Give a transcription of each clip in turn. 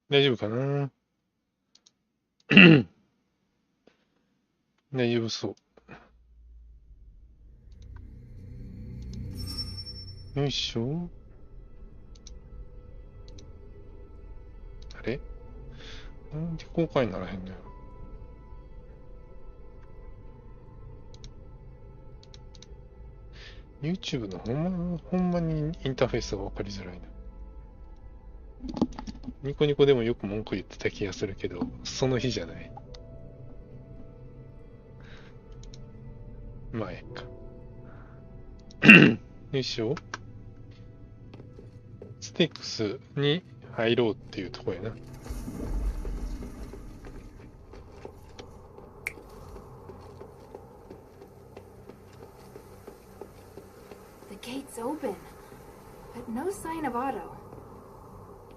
大丈夫かな。大丈夫そう。よいしょ。あれなんで公開にならへんのやろ。YouTube のほんまにインターフェースがわかりづらいな。ニコニコでもよく文句言ってた気がするけど、その日じゃない。まあ、ええか。よいしょ。スティックスに入ろうっていうとこやな。The gate's open, but no sign of Otto.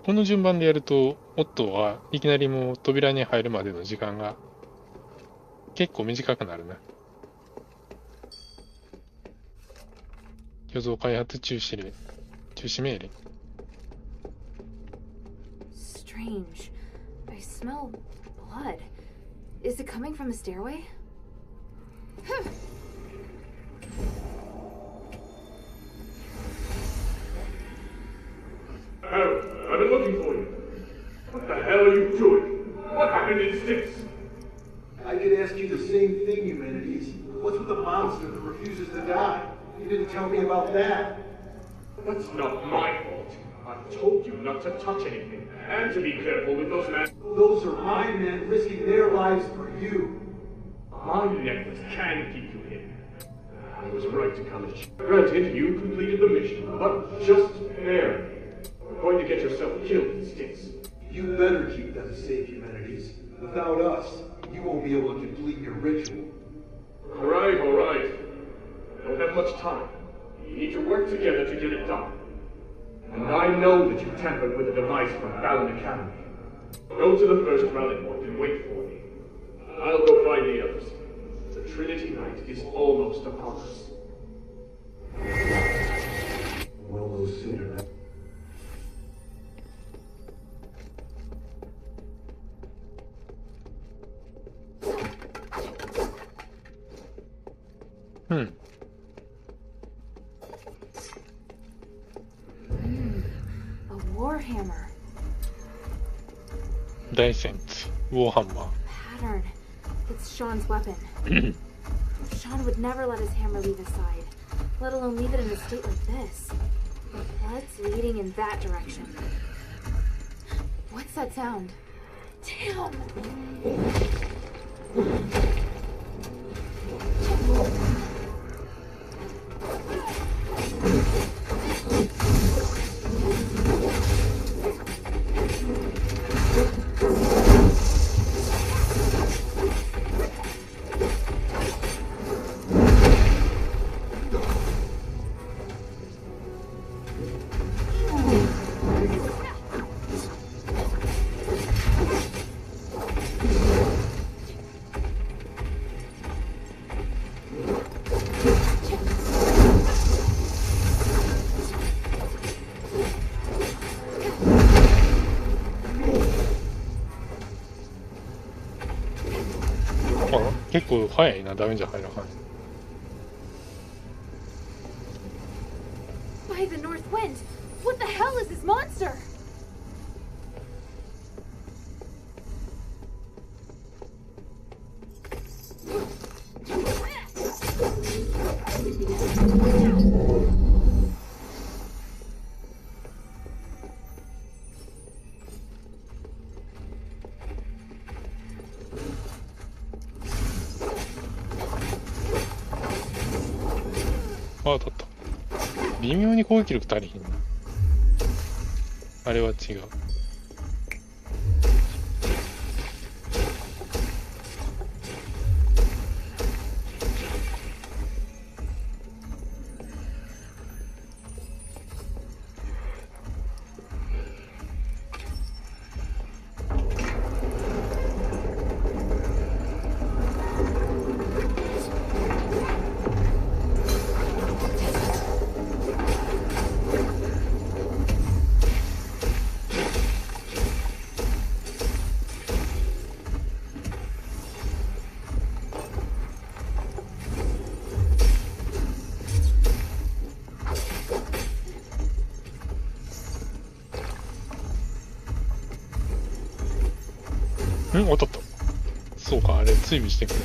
この順番でやると、オットーはいきなりもう扉に入るまでの時間が結構短くなるな。虚像開発中止命令。Strange. I smell blood. Is it coming from the stairway? Harold, I've been looking for you. What the hell are you doing? What happened in Styx? I could ask you the same thing, Humanities. What's with the monster that refuses to die? You didn't tell me about that. That's not my fault. I told you not to touch anything, and to be careful with those men. Those are my men risking their lives for you. My necklace can keep you hidden. I was right to come and granted, you completed the mission, but just barely. You're going to get yourself killed in Styx. You better keep them safe, Humanities. Without us, you won't be able to complete your ritual. All right, all right. I don't have much time. We need to work together to get it done. And I know that you tampered with a device from Fallon Academy. Go to the first rally point and wait for me. I'll go find the others. The Trinity Night is almost upon us. We'll know sooner now. うん。A warhammer. 大戦地、ウォーハンマー。 Pattern. It's Sean's weapon. Sean would never let his hammer leave his side, let alone leave it in a state like this. What's leading in that direction? What's that sound? Damn!結構早いな、ダメージ入らはん。By the north wind! What the hell is this monster?あ、当たった。微妙に攻撃力足りひんな。あれは違う。当たった。そうか、あれ追尾してくれ。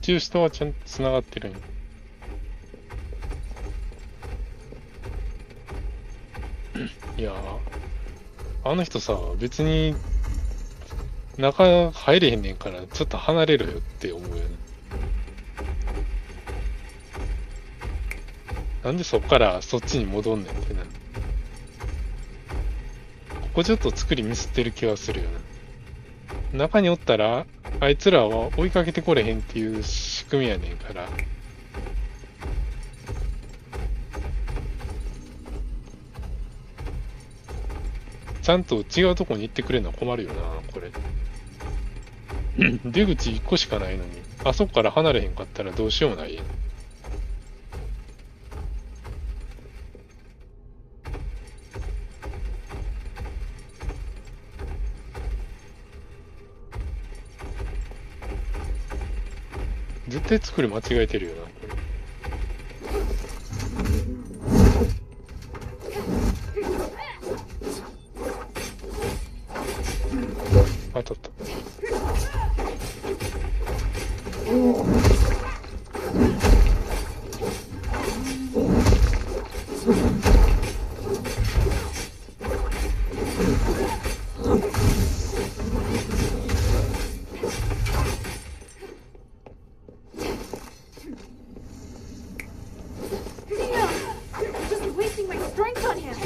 中下はちゃんと繋がってるんや。いやー、あの人さ、別に中入れへんねんから、ちょっと離れろよって思うよね。なんでそっからそっちに戻んねんってな。ここちょっと作りミスってる気がするよな。中におったら、あいつらは追いかけてこれへんっていう仕組みやねんから。ちゃんと違うとこに行ってくれるのは困るよな、これ。出口1個しかないのに、あそこから離れへんかったらどうしようもないやん。絶対作り間違えてるよな、これ。当たった。Just wasting my strength on him.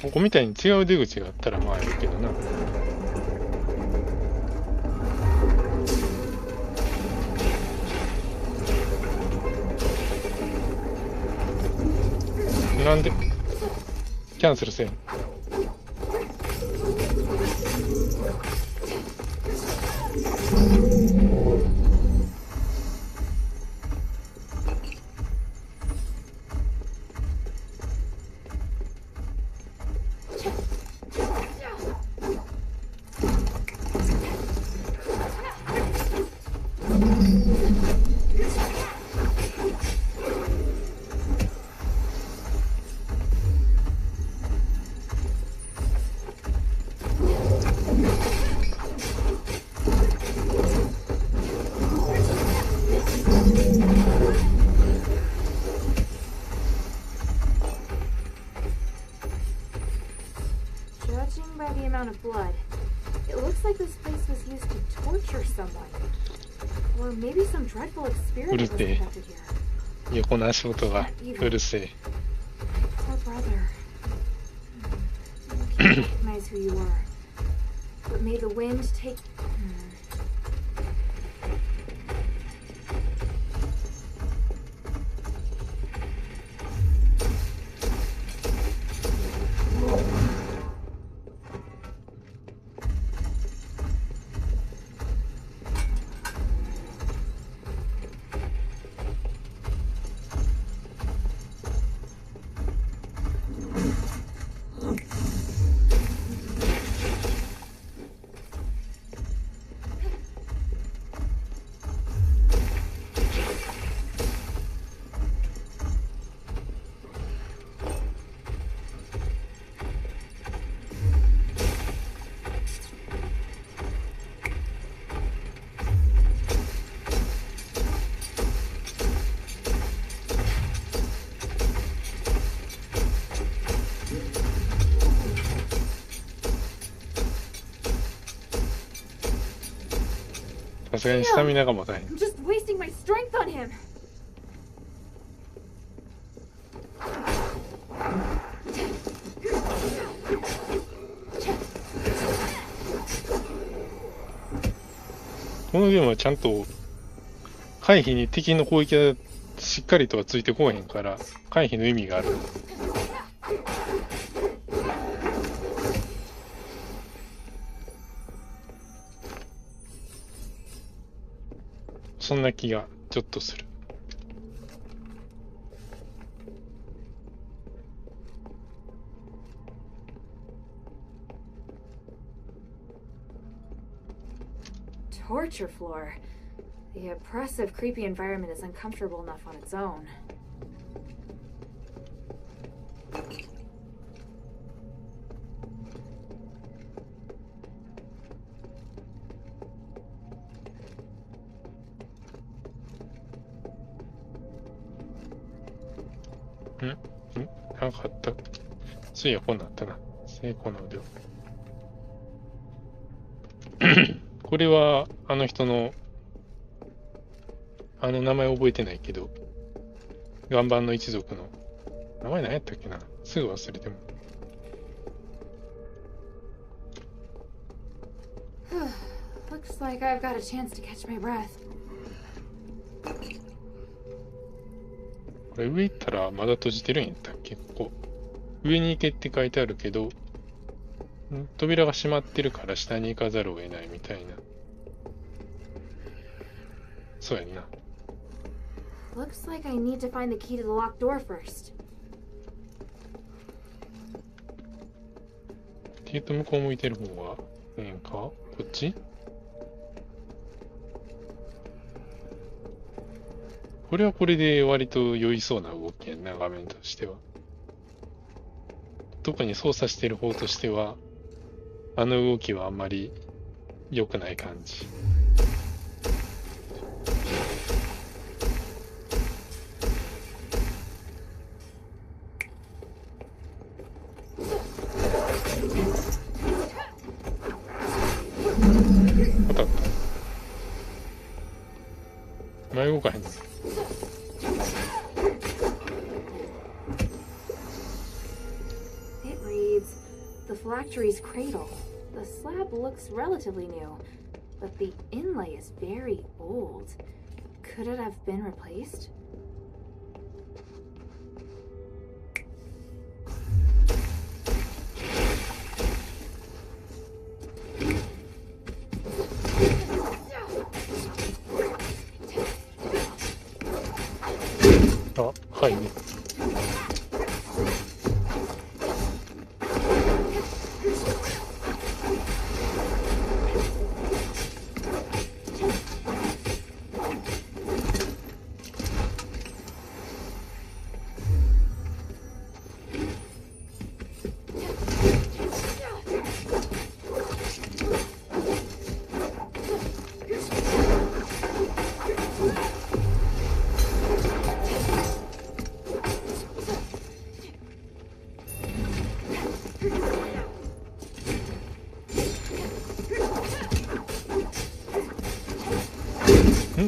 ここみたいに違う出口があったらまあいいけどな。なんでキャンセルせん。It looks like this place was used to torture someone. Or maybe some dreadful experiment was conducted here. 横の足音がうるせえ。Poor brother. I can't recognize who you were. But may the wind take...さすがにスタミナが持たない。I'm just wasting my strength on him. このゲームはちゃんと回避に敵の攻撃がしっかりとはついてこうへんから回避の意味がある。そんな気がちょっとする。Torture floor. The oppressive, creepy environment is uncomfortable enough on its own. Hmm? なんかあった。そういや、こうなったな。成功の腕を。これは、あの人の、名前覚えてないけど、岩盤の一族の、名前何やったっけな。すぐ忘れても。Looks like I've got a chance to catch my breath. これ上行ったらまだ閉じてるんやったっけ、ここ。上に行けって書いてあるけど、扉が閉まってるから下に行かざるを得ないみたいな。そうやんな。Looks like I need to find the key to the locked door first. って言うと向こう向いてる方がええんか？こっち？これはこれで割と良いそうな動きやんな、画面としては。特に操作してる方としては、あの動きはあんまり良くない感じ。当たった。前動かへんの。It reads, the phylactery's cradle. The slab looks relatively new, but the inlay is very old. Could it have been replaced? Ah, はいね。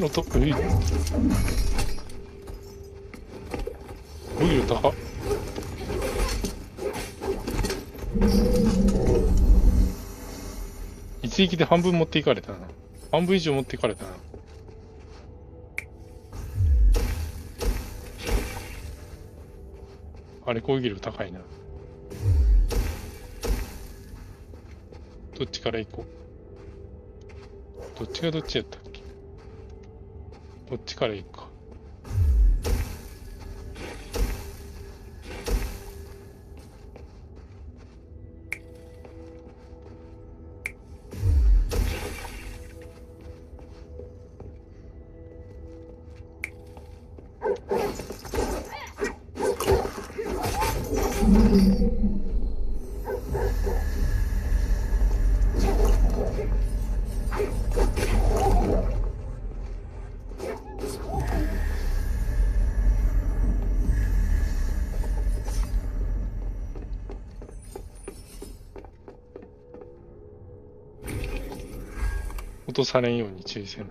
音、オイル高っ。一撃で半分持っていかれたな。半分以上持っていかれたな。あれ攻撃力高いな。どっちから行こう。どっちがどっちやったっけ。どっちから行くか。落とされんように注意せな。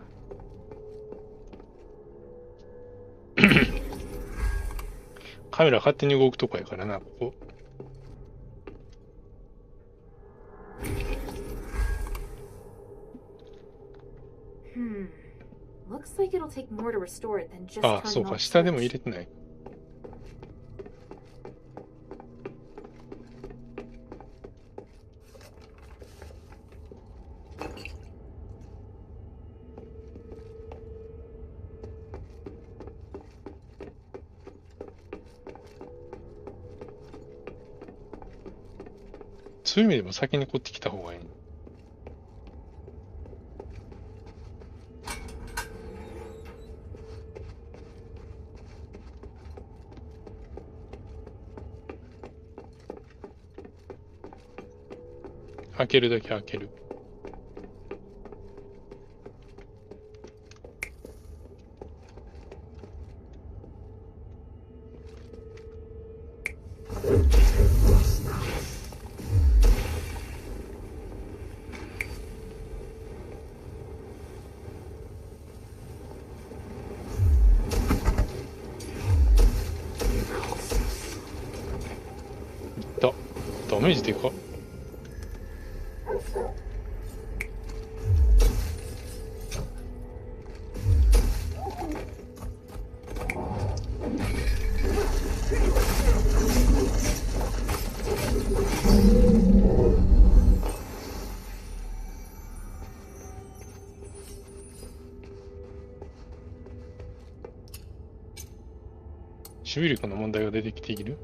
カメラ勝手に動くとこやからな、ここ。Looks like it'll take more to restore it than just ああ、そうか、下でも入れてない。そういう意味でも先にこっち来た方がいい。開けるだけ開ける。ダメージでかっ。守備力の問題が出てきている。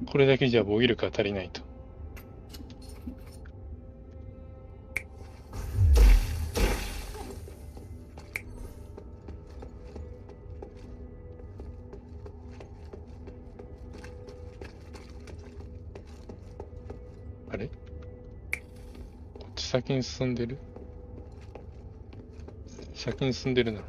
これだけじゃ防御力が足りないと。あれ？こっち先に進んでる？先に進んでるな。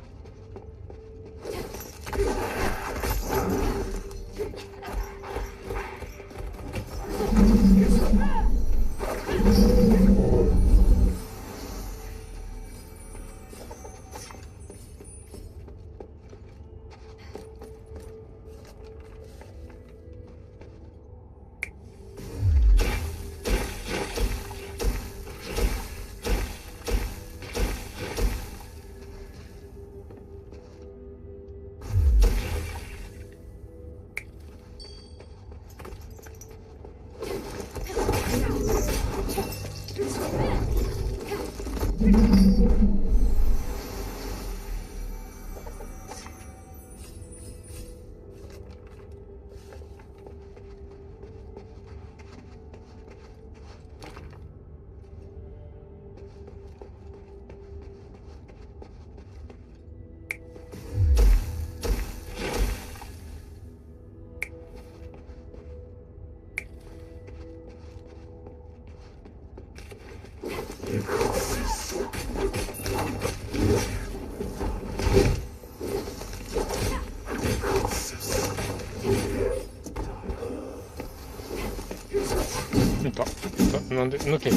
なんで抜けへん。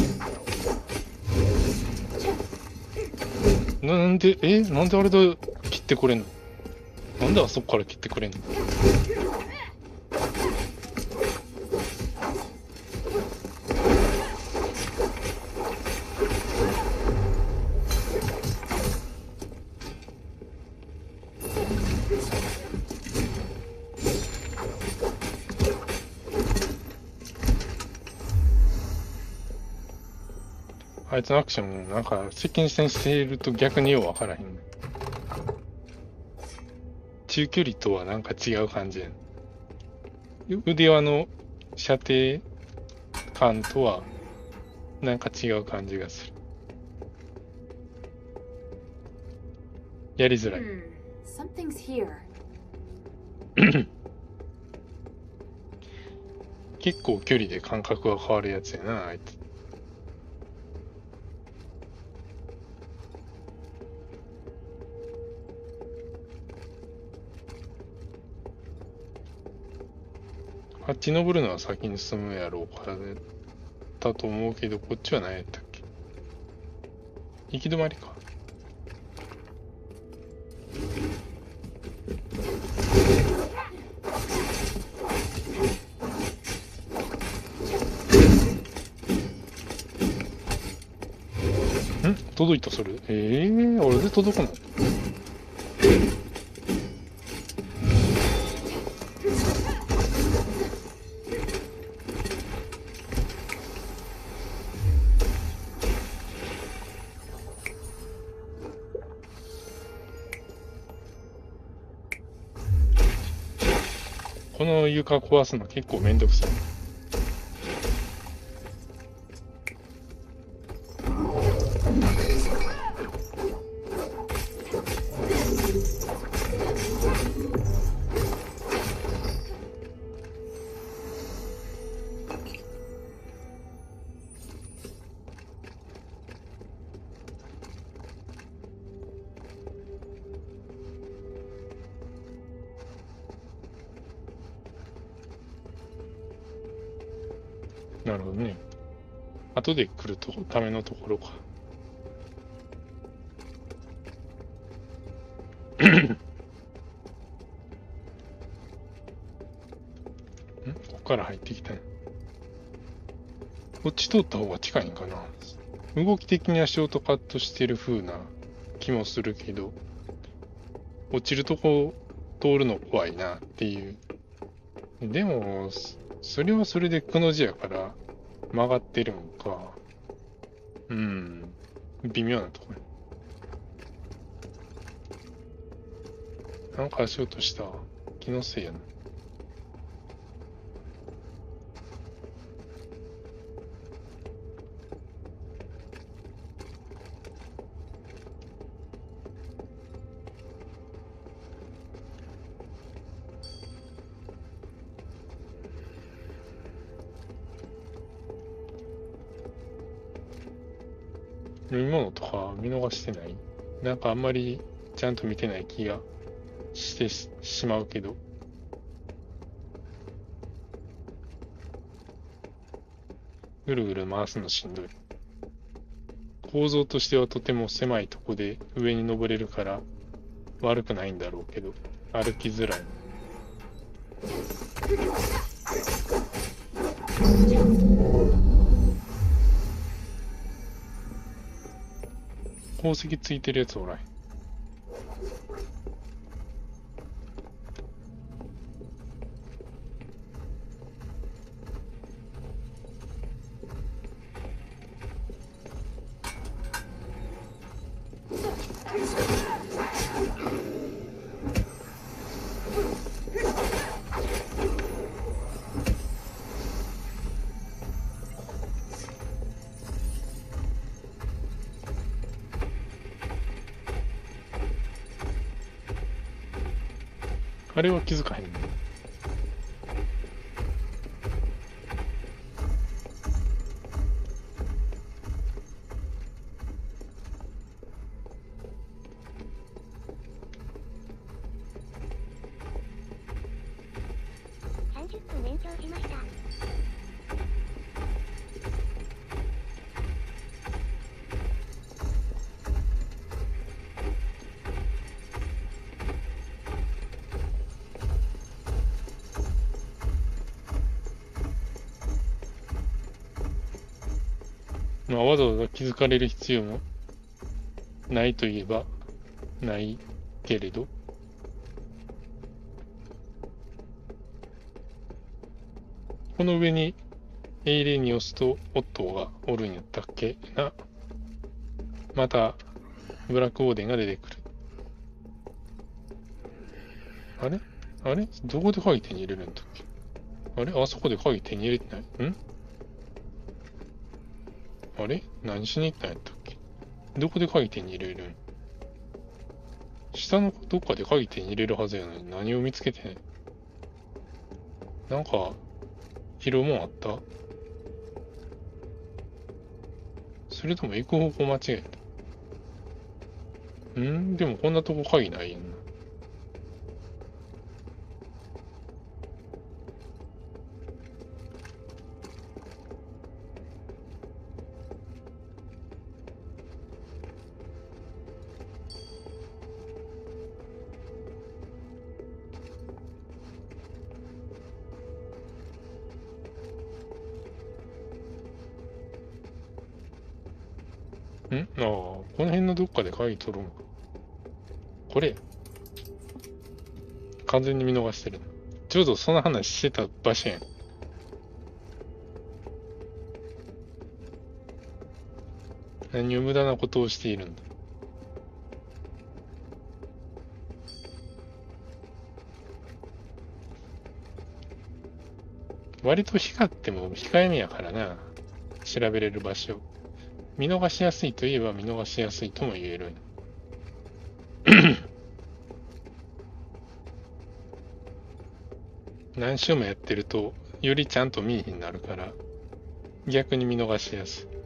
なんであれで切ってくれんの？なんであそこから切ってくれんの？あいつのアクションもなんか接近戦していると逆にようわからへん。中距離とはなんか違う感じやん。腕輪の射程感とはなんか違う感じがする。やりづらい。Something's here. 結構距離で感覚が変わるやつやな、あいつ。あっち登るのは先に進むやろうからだと思うけど、こっちは何やったっけ？行き止まりか。届いた、それ。あれで届くの？この床壊すの結構めんどくさい。なるほどね。後で来るためのところか。ここから入ってきたね。こっち通った方が近いんかな。動き的にはショートカットしてる風な気もするけど、落ちるとこ通るの怖いなっていう。でも、それはそれでくの字やから曲がってるんか。微妙なところ。なんか足音した。気のせいやな。飲み物とか見逃してない？なんかあんまりちゃんと見てない気がしてしまうけど。ぐるぐる回すのしんどい。構造としてはとても狭いとこで上に登れるから悪くないんだろうけど、歩きづらい。宝石ついてるやつおらへん。あれは気づかへんね。30分延長しました。まあ、わざわざ気づかれる必要もないといえばないけれど、この上にエイレニオスとオットーがおるんやったっけな。またブラックオーデンが出てくる。あれあれどこで鍵手に入れるんだっけ。あれあそこで鍵手に入れてないん。あれ何しに行ったんやったっけ。どこで鍵手に入れるん。下のどっかで鍵手に入れるはずやのに何を見つけてない。なんか拾うもんあった。それとも行く方向間違えた。でもこんなとこ鍵ないやんな。ああ、この辺のどっかで鍵取るのか。これ、完全に見逃してるな。ちょうどその話してた場所やん。何を無駄なことをしているんだ。割と光っても控えめやからな。調べれる場所。見逃しやすいといえば見逃しやすいとも言える。何週もやってるとよりちゃんと見えへんになるから逆に見逃しやすい。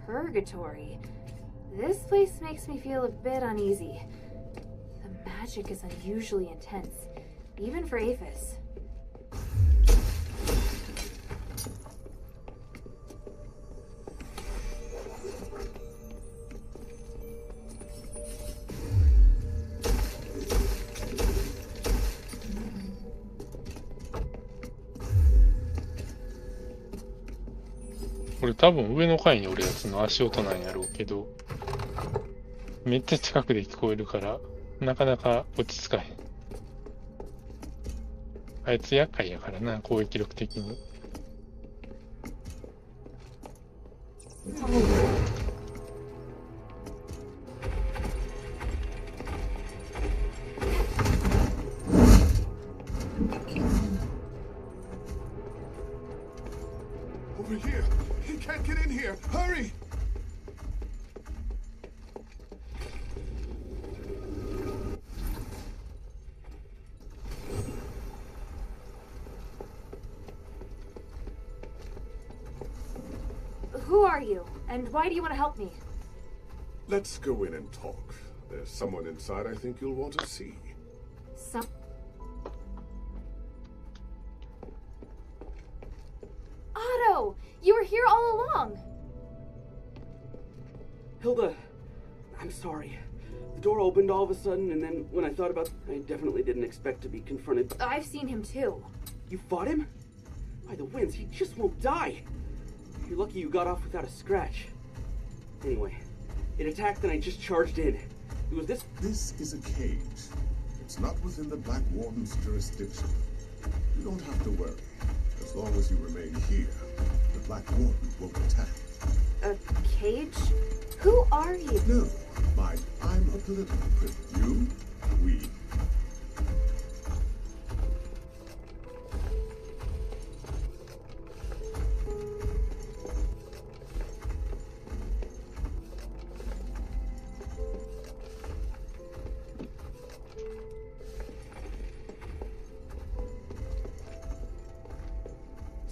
Purgatory. This place makes me feel a bit uneasy. The magic is unusually intense, even for Aphis.これ多分上の階におるやつの足音なんやろうけど、めっちゃ近くで聞こえるから、なかなか落ち着かへん。あいつ厄介やからな、攻撃力的に。Over here! He can't get in here! Hurry! Who are you? And why do you want to help me? Let's go in and talk. There's someone inside I think you'll want to see. Some... Otto! You were here all along! Hilda, I'm sorry. The door opened all of a sudden, and then when I thought about it, I definitely didn't expect to be confronted. I've seen him too. You fought him? By the winds, he just won't die. You're lucky you got off without a scratch. Anyway, it attacked and I just charged in. It was this... This is a cage. It's not within the Black Warden's jurisdiction. You don't have to worry. As long as you remain here, the Black Warden won't attack. A cage? Who are you? No, mind, I'm a political prisoner. You, we.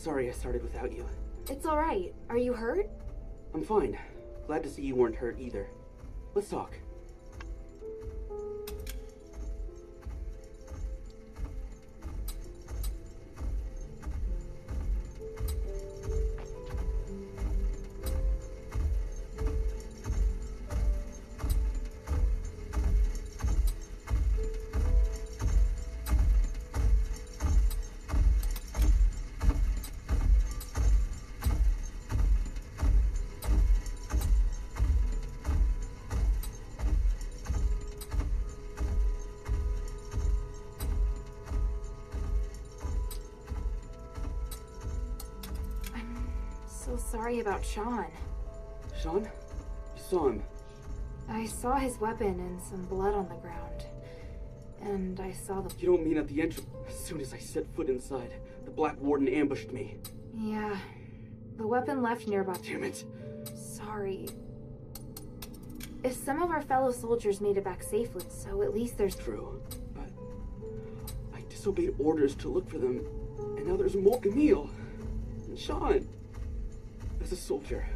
Sorry I started without you. It's alright. Are you hurt? I'm fine. Glad to see you weren't hurt either. Let's talk. So sorry about Sean. Sean? You saw him. I saw his weapon and some blood on the ground. And I saw the... You don't mean at the entrance? As soon as I set foot inside, the Black Warden ambushed me. Yeah. The weapon left nearby. Damn it. Sorry. If some of our fellow soldiers made it back safely, so at least there's... True. But I disobeyed orders to look for them, and now there's more. Emil and Sean. As a soldier,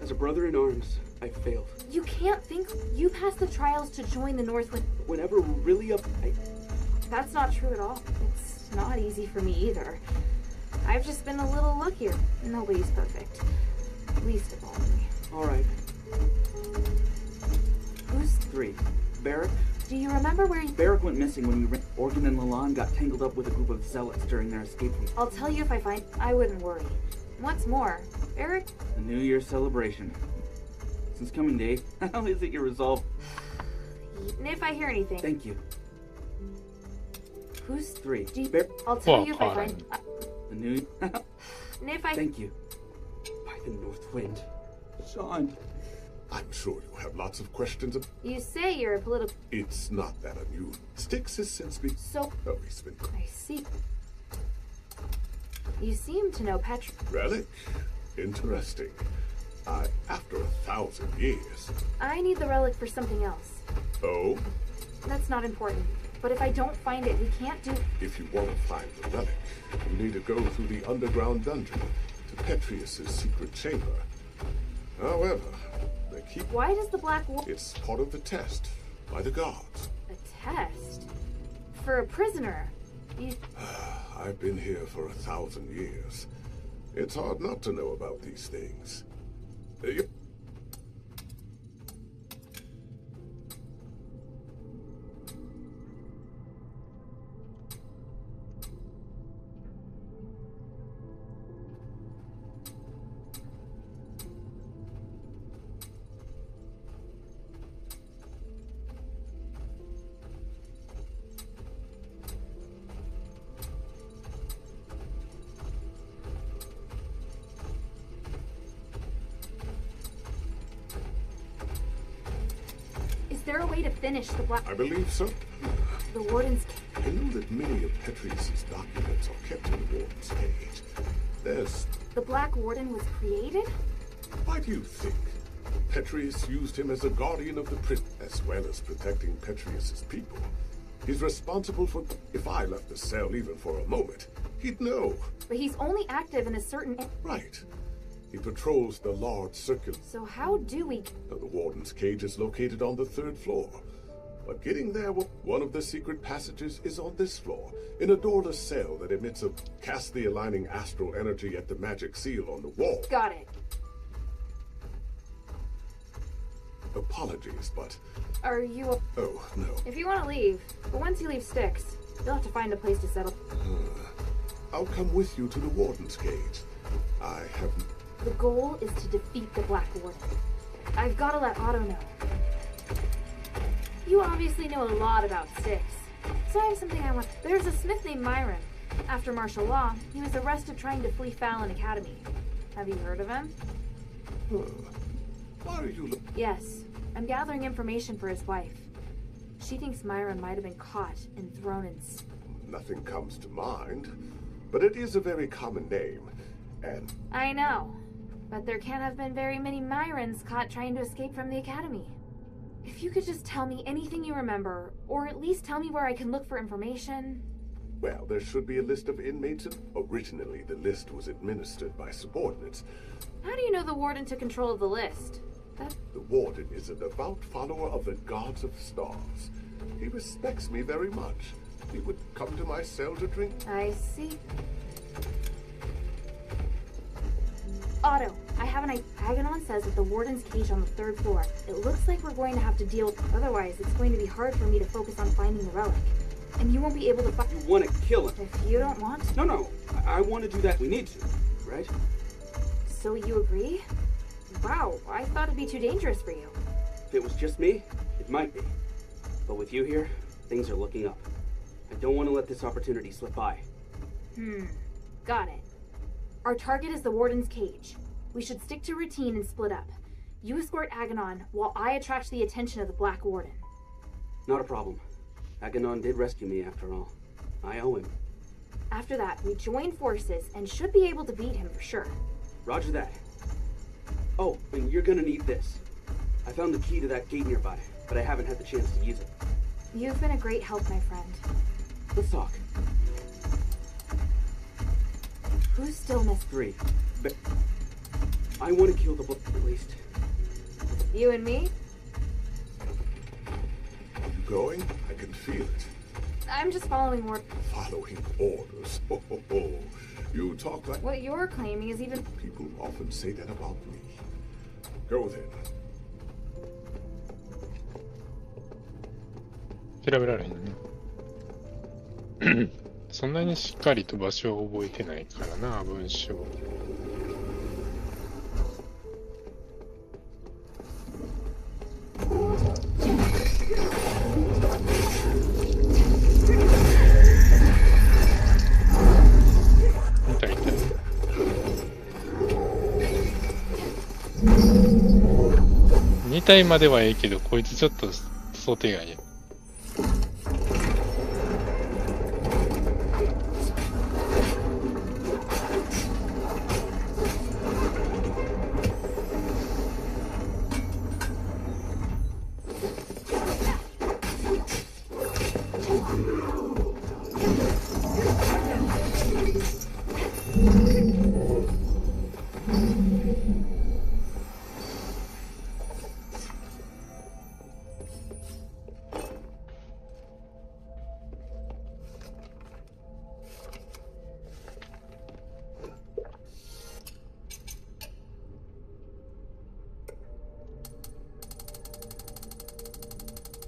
as a brother in arms, I failed. You can't think... You passed the trials to join the Northwind... Whenever we're really up, That's not true at all. It's not easy for me either. I've just been a little luckier. Nobody's perfect. Least of all me. Alright. Who's... 3. Barrack? Do you remember where you... Barrack went missing when we ran. Organ and Lalonde got tangled up with a group of zealots during their escape from... I'll tell you if I find... I wouldn't worry. What's more, Eric... The New Year's celebration. Since coming day, how is it your resolve? If I hear anything... Thank you. Who's... 3. I'll tell you if I find... The new... if I... Thank you. By the North Wind. Sean. I'm sure you have lots of questions. You say you're a political... It's not that unusual. Styx has since been... So... Oh, he's been... I see. You seem to know Petra... Relic? Interesting. After 1,000 years. I need the relic for something else. Oh? That's not important. But if I don't find it, we can't do... If you want to find the relic, you need to go through the underground dungeon to Petrius's secret chamber. However, they keep... Why does the Black War... It's part of the test by the guards. A test? For a prisoner? You... I've been here for 1,000 years. It's hard not to know about these things. Is there a way to finish the Black... I believe so. The Warden's... I know that many of Petrius's documents are kept in the Warden's cage. There's... The Black Warden was created? Why do you think? Petrius used him as a guardian of the prison, as well as protecting Petrius's people. He's responsible for... If I left the cell even for a moment, he'd know. But he's only active in a certain... Right. He patrols the large circular... So how do we... The Warden's cage is located on the 3rd floor. But getting there, one of the secret passages is on this floor, in a doorless cell that emits a... Cast the aligning astral energy at the magic seal on the wall. Got it. Apologies, but... Are you... Oh, no. If you want to leave, but once you leave Styx, you'll have to find a place to settle. I'll come with you to the Warden's cage. I have... The goal is to defeat the Black Warden. I've got to let Otto know. You obviously know a lot about Styx, so I have something I want. There's a smith named Myron. After martial law, he was arrested trying to flee Fallon Academy. Have you heard of him? Why are you... Yes. I'm gathering information for his wife. She thinks Myron might have been caught and thrown in... Nothing comes to mind, but it is a very common name, and... I know, but there can't have been very many Myrons caught trying to escape from the Academy. If you could just tell me anything you remember, or at least tell me where I can look for information... Well, there should be a list of inmates, and originally the list was administered by subordinates. How do you know the warden took control of the list? The warden is a devout follower of the gods of stars. He respects me very much. He would come to my cell to drink. I see. Otto, I have an idea. Aganon says that the warden's cage on the 3rd floor. It looks like we're going to have to deal with it. Otherwise, it's going to be hard for me to focus on finding the relic. And you won't be able to find... You want to kill him? If you don't want... No. I want to do that. We need to, right? So you agree? Wow, I thought it'd be too dangerous for you. If it was just me, it might be. But with you here, things are looking up. I don't want to let this opportunity slip by. Got it. Our target is the warden's cage. We should stick to routine and split up. You escort Aganon while I attract the attention of the Black Warden. Not a problem. Aganon did rescue me after all. I owe him. After that, we join forces and should be able to beat him for sure. Roger that. Oh, and you're gonna need this. I found the key to that gate nearby, but I haven't had the chance to use it. You've been a great help, my friend. Let's talk. Who's still missing? 3. But I want to kill the book at least. You and me? Are you going? I can feel it. I'm just following orders. Following orders. Oh. You talk like... What you're claiming is even... People often say that about me. Go then. 調べられへんね。そんなにしっかりと場所を覚えてないからな、文章。痛い。2体まではええけど、こいつちょっと想定外や。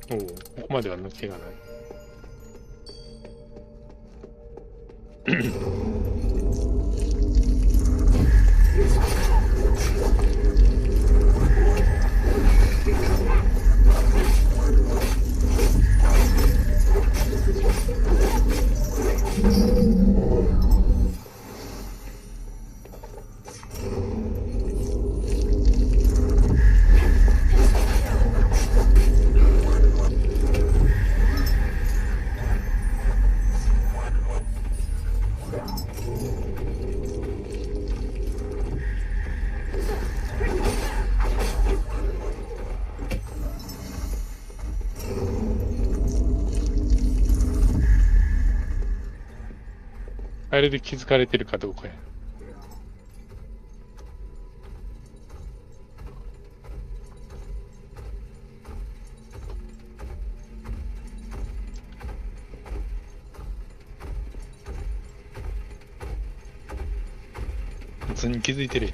おお、ここまでは抜けがない。あれで気づかれてるかどうかや。普通に気づいてる。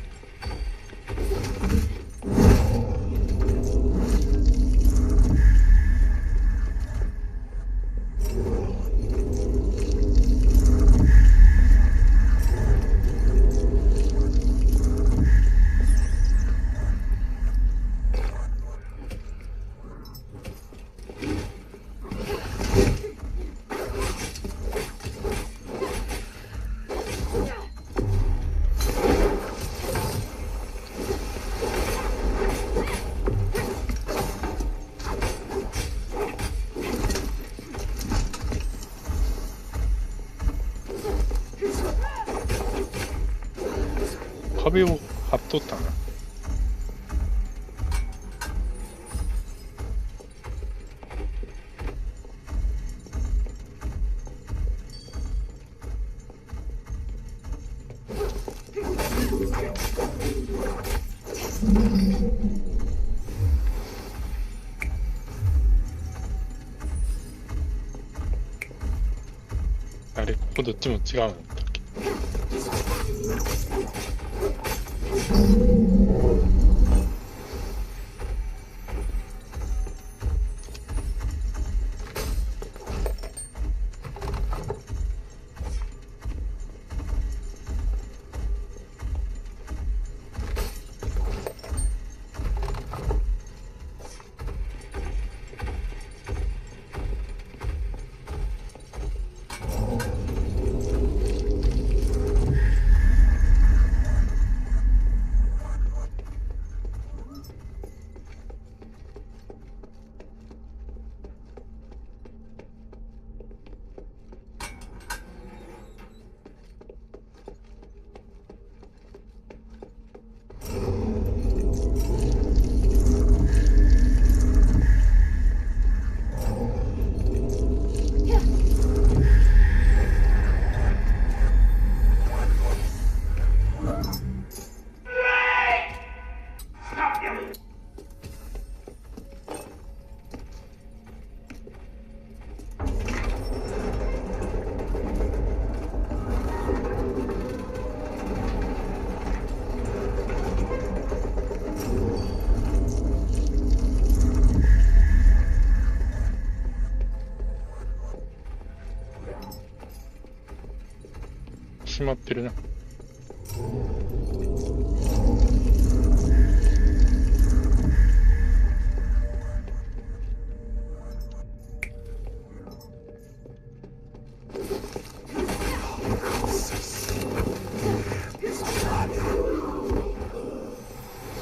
壁を張っとったな。あれ、ここどっちも違うんだっけ？閉まってるな。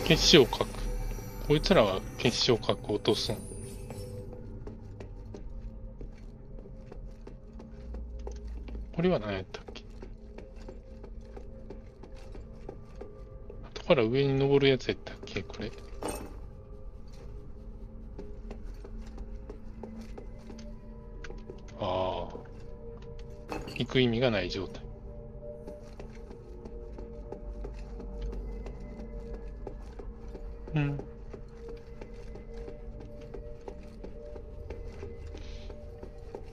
結晶核。こいつらは結晶核を落とすん。これは何やったっけ？後から上に登るやつやったっけこれ。ああ。行く意味がない状態。うん。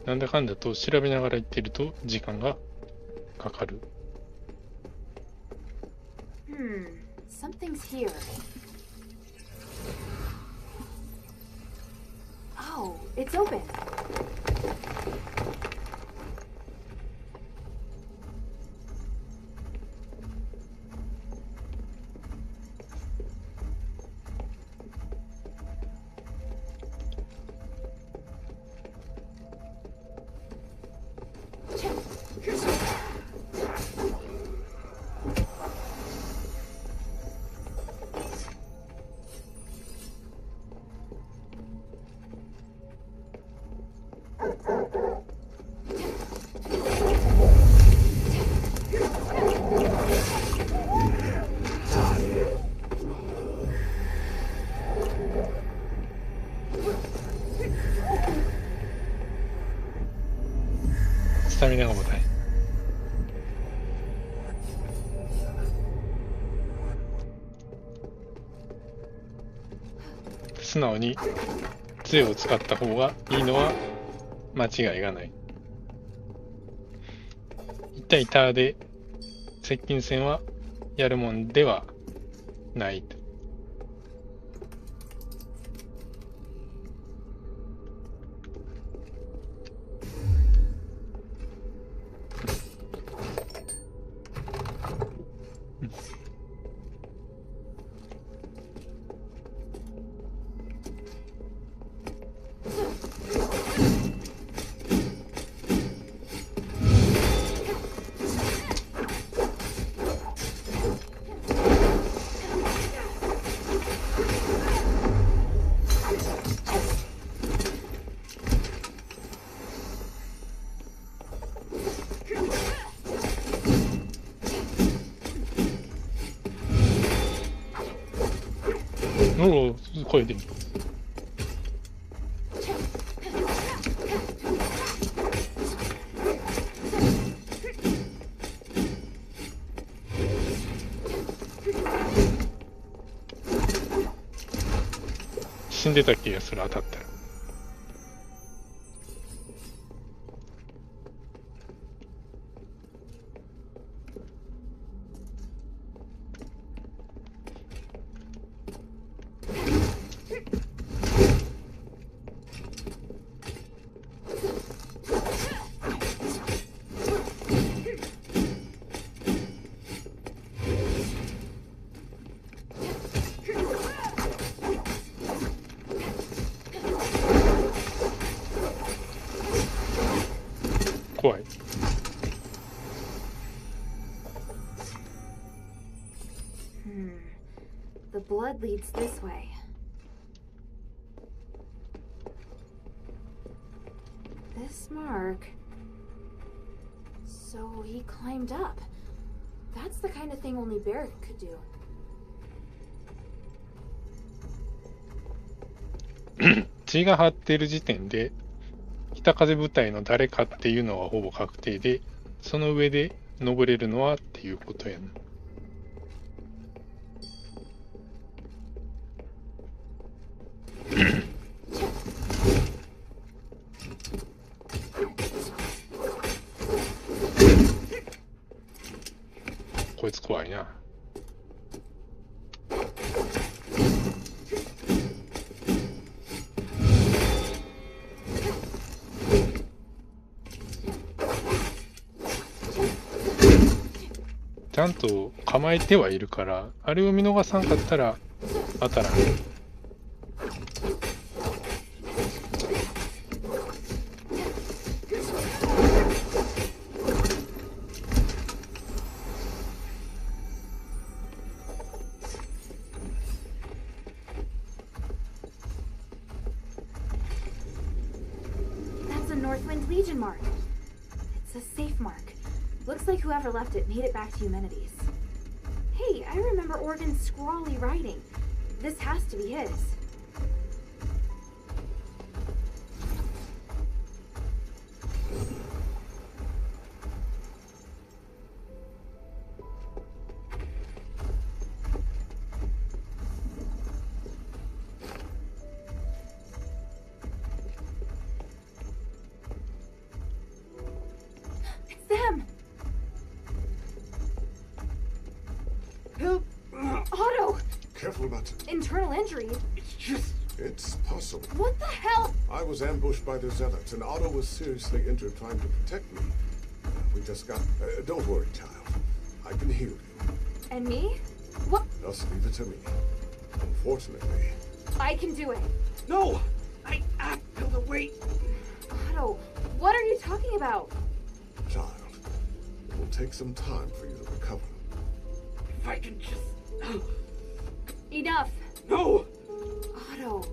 なんだかんだと調べながら行ってると時間がかかる。Something's here. Oh, it's open.スタミナが重たい。素直に杖を使った方がいいのは間違いがない。1対1で接近戦はやるもんではないと。おお、声で。死んでた気がする、当たったら。怖い。The blood leads this way. This mark. So he climbed up. That's the kind of thing only Barrick could do. 血が張ってる時点で北風部隊の誰かっていうのはほぼ確定で、その上で登れるのはっていうことやな。こいつ怖いな。ちゃんと構えてはいるから、あれを見逃さんかったら当たらん。That's a Northwind Legion mark. It's a safe mark. Looks like whoever left it made it back to Eumenides. Hey, I remember Organ's scrawly writing. This has to be his. It's them! Otto! Careful not to. Internal injury? It's possible. What the hell? I was ambushed by the Zealots, and Otto was seriously injured trying to protect me. We just got... don't worry, child. I can heal you. And me? What? Just leave it to me. Unfortunately... I can do it. No! I feel the weight. Otto, what are you talking about? Child, it will take some time for you to recover. If I can just... Enough. No! Otto.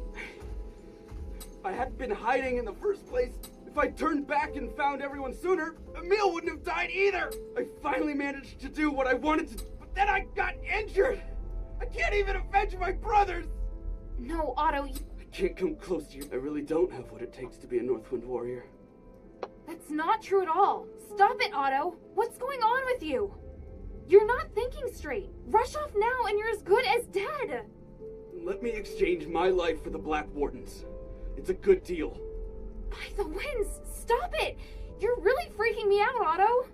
If I hadn't been hiding in the first place, if I turned back and found everyone sooner, Emil wouldn't have died either! I finally managed to do what I wanted to, but then I got injured! I can't even avenge my brothers! No, Otto. I can't come close to you. I really don't have what it takes to be a Northwind warrior. That's not true at all. Stop it, Otto. What's going on with you? You're not thinking straight. Rush off now and you're as good as dead. Let me exchange my life for the Black Wardens. It's a good deal. By the winds, stop it. You're really freaking me out, Otto.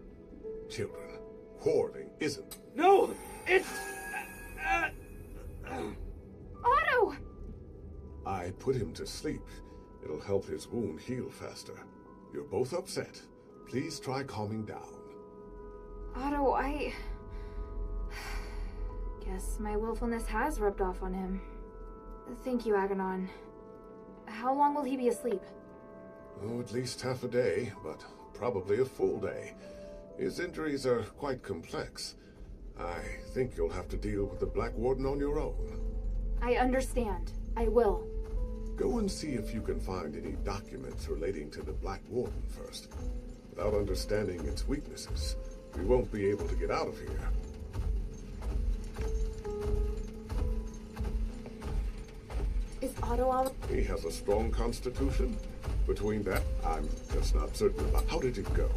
Children, quarreling isn't. No! It's... Otto! I put him to sleep. It'll help his wound heal faster. You're both upset. Please try calming down. Otto, I... Guess my willfulness has rubbed off on him. Thank you, Aganon. How long will he be asleep? Oh, at least half a day, but probably a full day. His injuries are quite complex. I think you'll have to deal with the Black Warden on your own. I understand. I will. Go and see if you can find any documents relating to the Black Warden first. Without understanding its weaknesses, we won't be able to get out of here. Is Otto out? He has a strong constitution. Between that, I'm just not certain about. How did it go?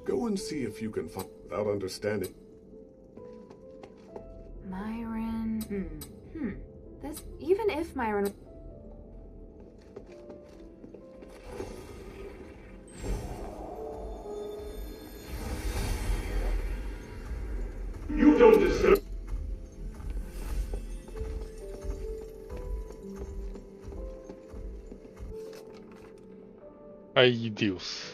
Go and see if you can find without understanding. Myron. This, even if Myron. You don't deserve. Asterigos.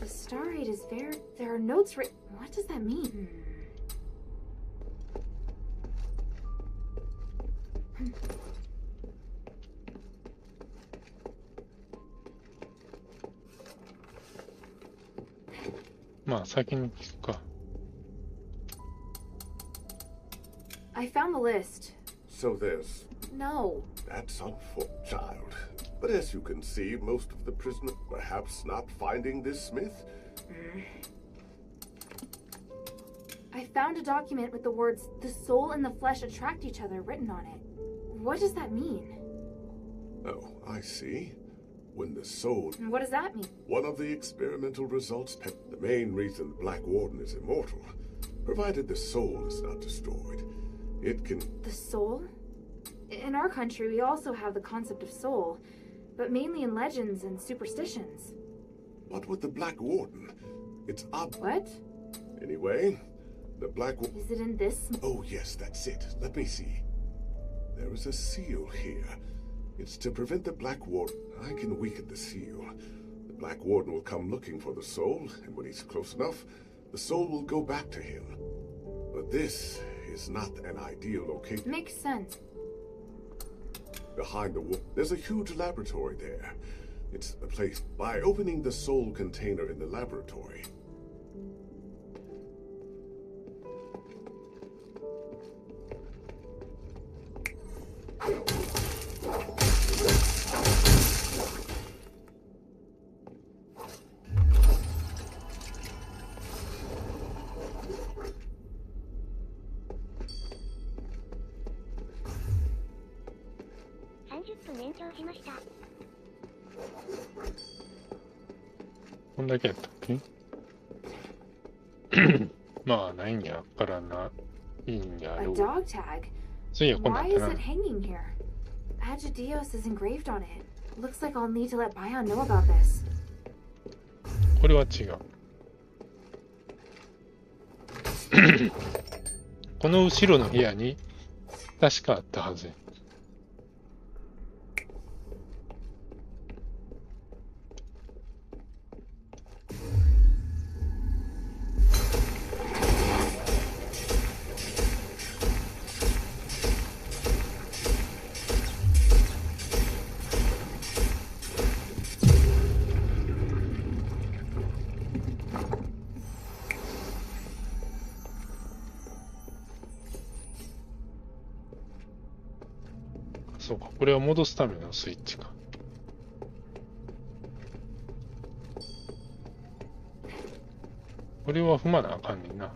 The star rate is very. There are notes written. What does that mean?まあ先に聞くか。I found the list. So there's... No. That's unfortunate, child. But as you can see, most of the prisoners perhaps not finding this Smith. I found a document with the words, "The soul and the flesh attract each other," written on it. What does that mean? Oh, I see. When the soul... What does that mean? One of the experimental results... The main reason the Black Warden is immortal, provided the soul is not destroyed. It can... The soul? In our country, we also have the concept of soul, but mainly in legends and superstitions. What with the Black Warden? It's What? Anyway, the Black Warden... Is it in this? Oh, yes, that's it. Let me see. There is a seal here. It's to prevent the Black Warden. I can weaken the seal. The Black Warden will come looking for the soul, and when he's close enough, the soul will go back to him. But this is not an ideal location. Makes sense. Behind the wall, there's a huge laboratory there. It's the place. By opening the soul container in the laboratory,こんだけやったっけまあ、ないんやからな。いいんや A ろう。 dog tag? そういや、こんなん Why あった is な it。hanging here? Agidios is engraved on it. Looks like I'll need to let Bion know about this. これは違う。この後ろの部屋に確かあったはず。そうか、これを戻すためのスイッチか。これは踏まなあかんねんな。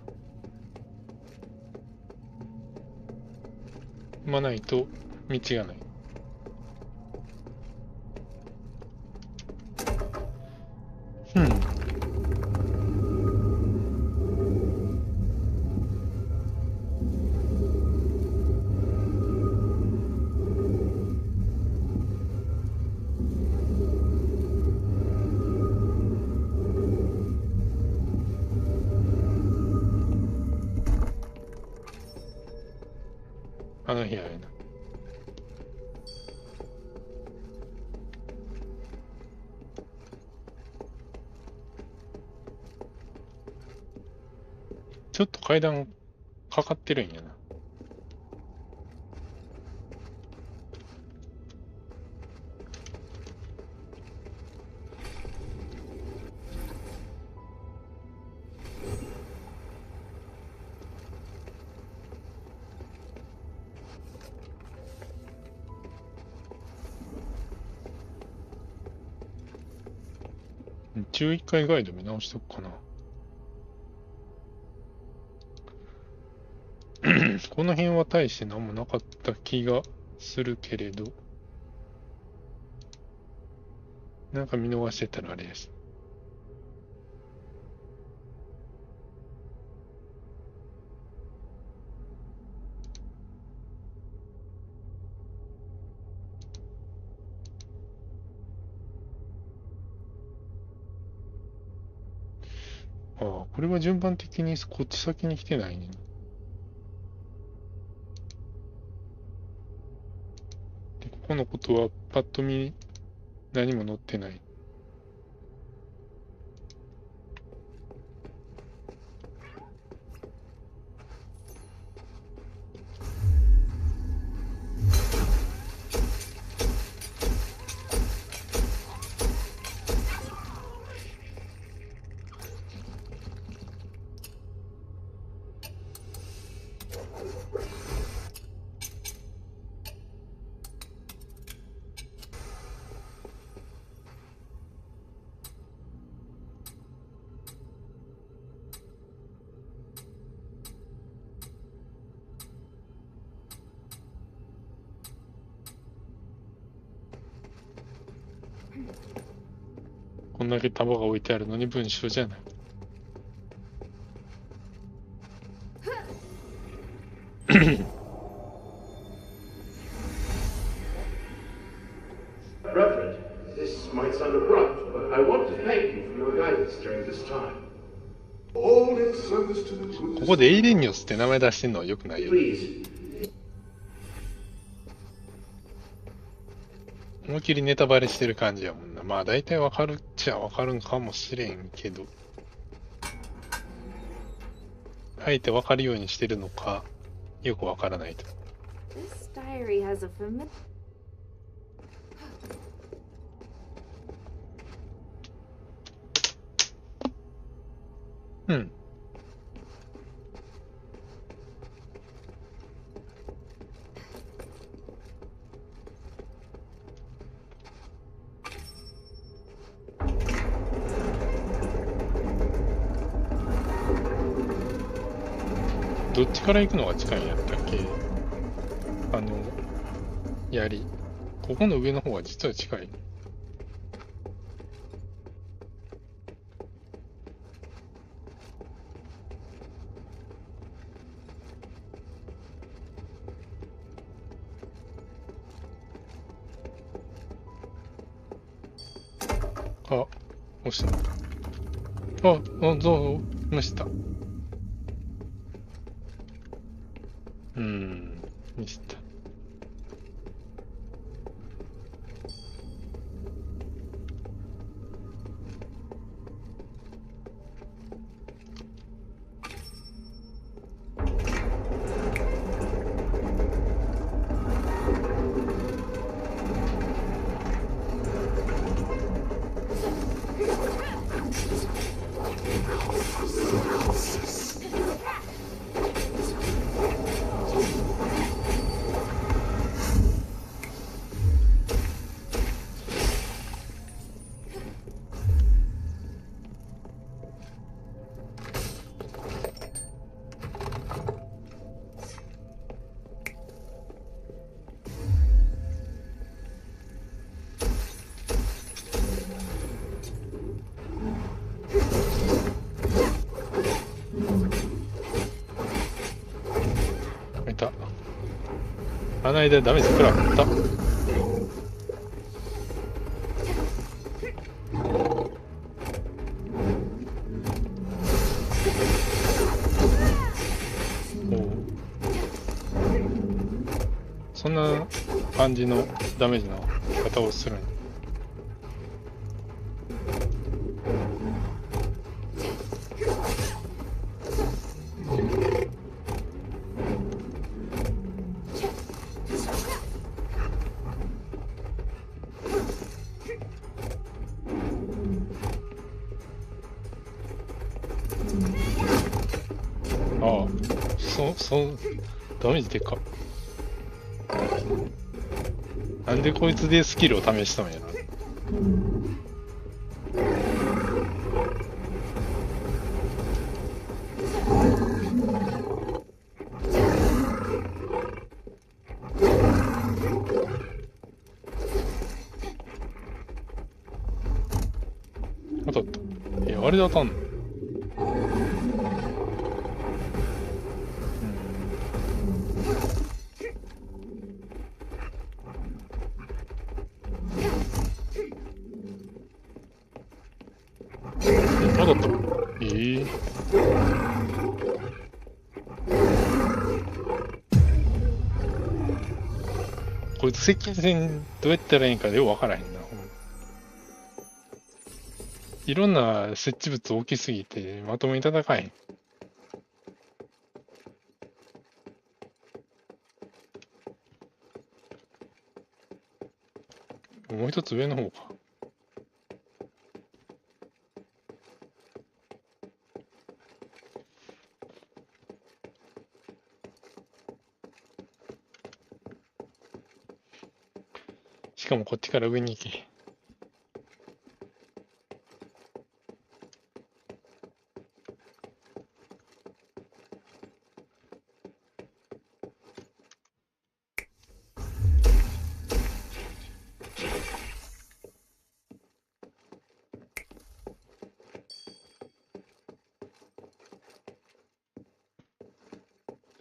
踏まないと道がない。あの部屋やな。ちょっと階段かかってるんやな。11回ガイド見直しとくかな。この辺は大して何もなかった気がするけれど、なんか見逃してたらあれやし。これは順番的にこっち先に来てないね。で、ここのことはパッと見何も載ってない。こんだけ束が置いてあるのに文章じゃない。Reverend, this might sound abrupt, but I want to thank you for your guidance during this time. All in service to the ここでエイレニオスって名前出してんのは良くないよ。 Please, 思いっきりネタバレしてる感じやもんな。まあ大体わかるっちゃわかるんかもしれんけど、あえてわかるようにしてるのか、よくわからないと。This diary has a familiar. うん。どっちから行くのが近いんやったっけ？槍。ここの上の方は実は近い。あ、押した。あ、どう、押した。ミスった。あの間ダメージ食らった。そんな感じのダメージの方をするん。ダメージでかっ。なんでこいつでスキルを試したんやな。当たった。あれで当たんの？当たった。こいつ接近戦どうやったらいいんかようわからへんな。いろんな設置物大きすぎてまともに戦えへん。もう一つ上の方か。しかもこっちから上に行け。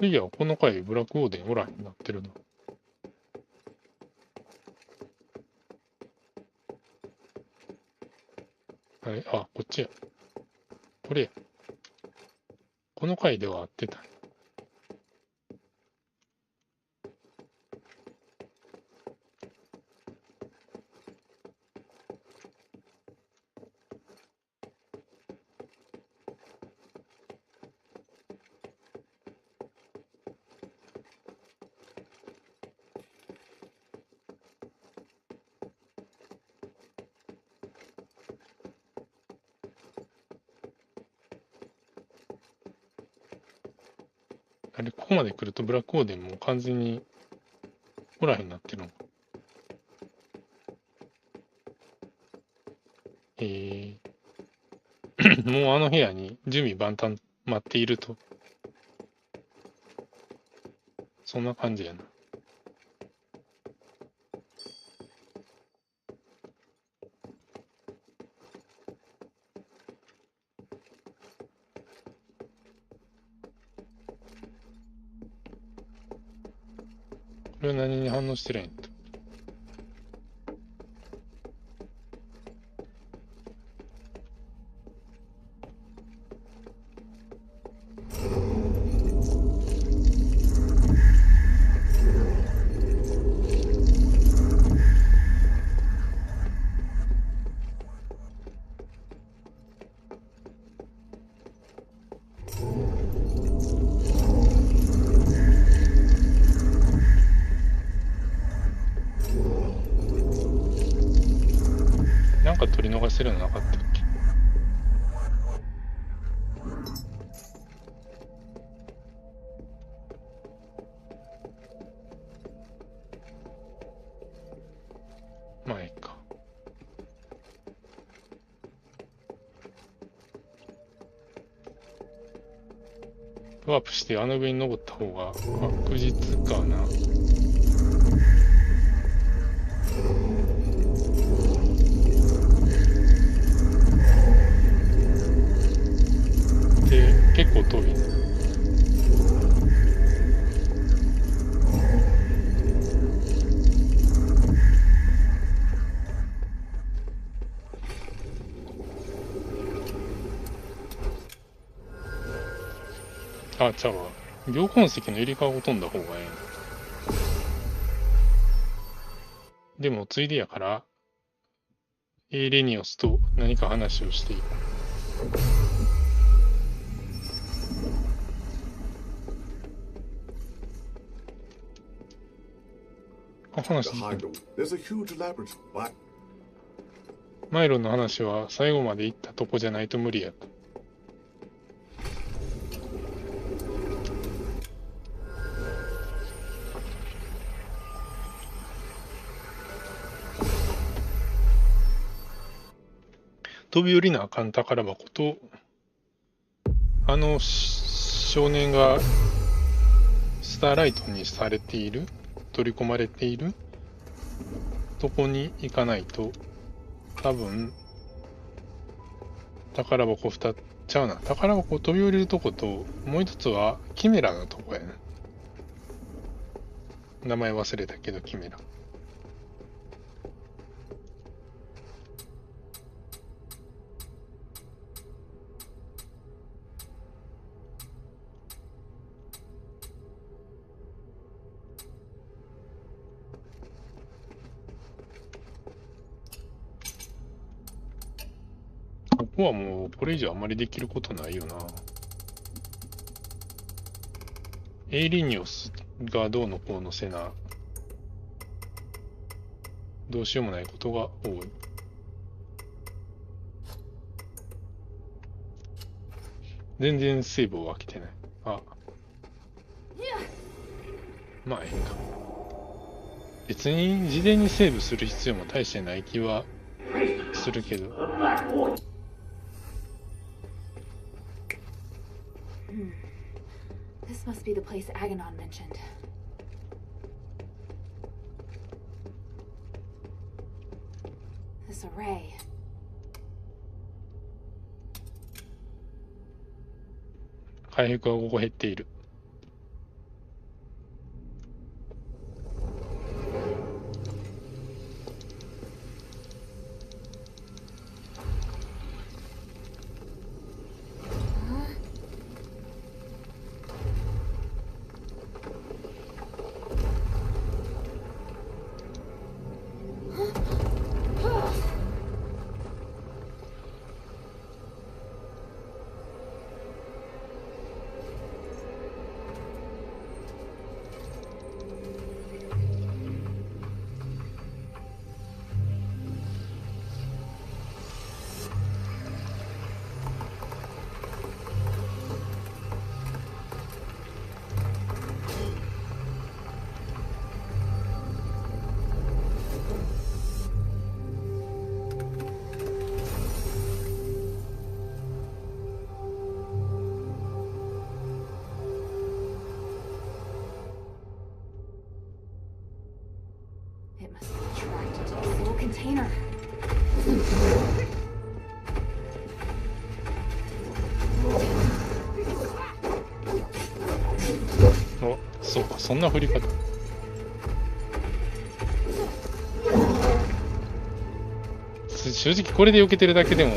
いや、この回ブラックオーデンおらへんなってるな。あれ、あ、こっちや。これや。この回では合ってた。あれ、ここまで来るとブラックオーデンもう完全におらへんなってるの。もうあの部屋に準備万端待っていると。そんな感じやな。これは何に反応してるんやと。なんか取り逃してるのなかったっけ？まあいいか。ワープしてあの上に登った方が確実かな。で、結構遠いね。あ、ちゃうわ。凝痕石の入り顔を飛んだ方がええな。でも、ついでやから、エーレニオスと何か話をしている。あ、話してい Behind る。 them, there's a huge labyrinth. What? マイロンの話は最後まで行ったとこじゃないと無理やと。飛び降りなあかん宝箱と、あの少年がスターライトにされている、取り込まれているとこに行かないと、多分、宝箱2つちゃうな。宝箱飛び降りるとこと、もう一つはキメラのとこやな。名前忘れたけど、キメラ。こはもうこれ以上あんまりできることないよな。エイリニオスがどうのこうのせな、どうしようもないことが多い。全然セーブを飽きてない。あ、まあええか。別に事前にセーブする必要も大してない気はするけど。This must be the place Aganon mentioned. This array. 回復が5個減っている。It must be tracked into this little container. お、そうか、そんな振り方。正直これで避けてるだけでも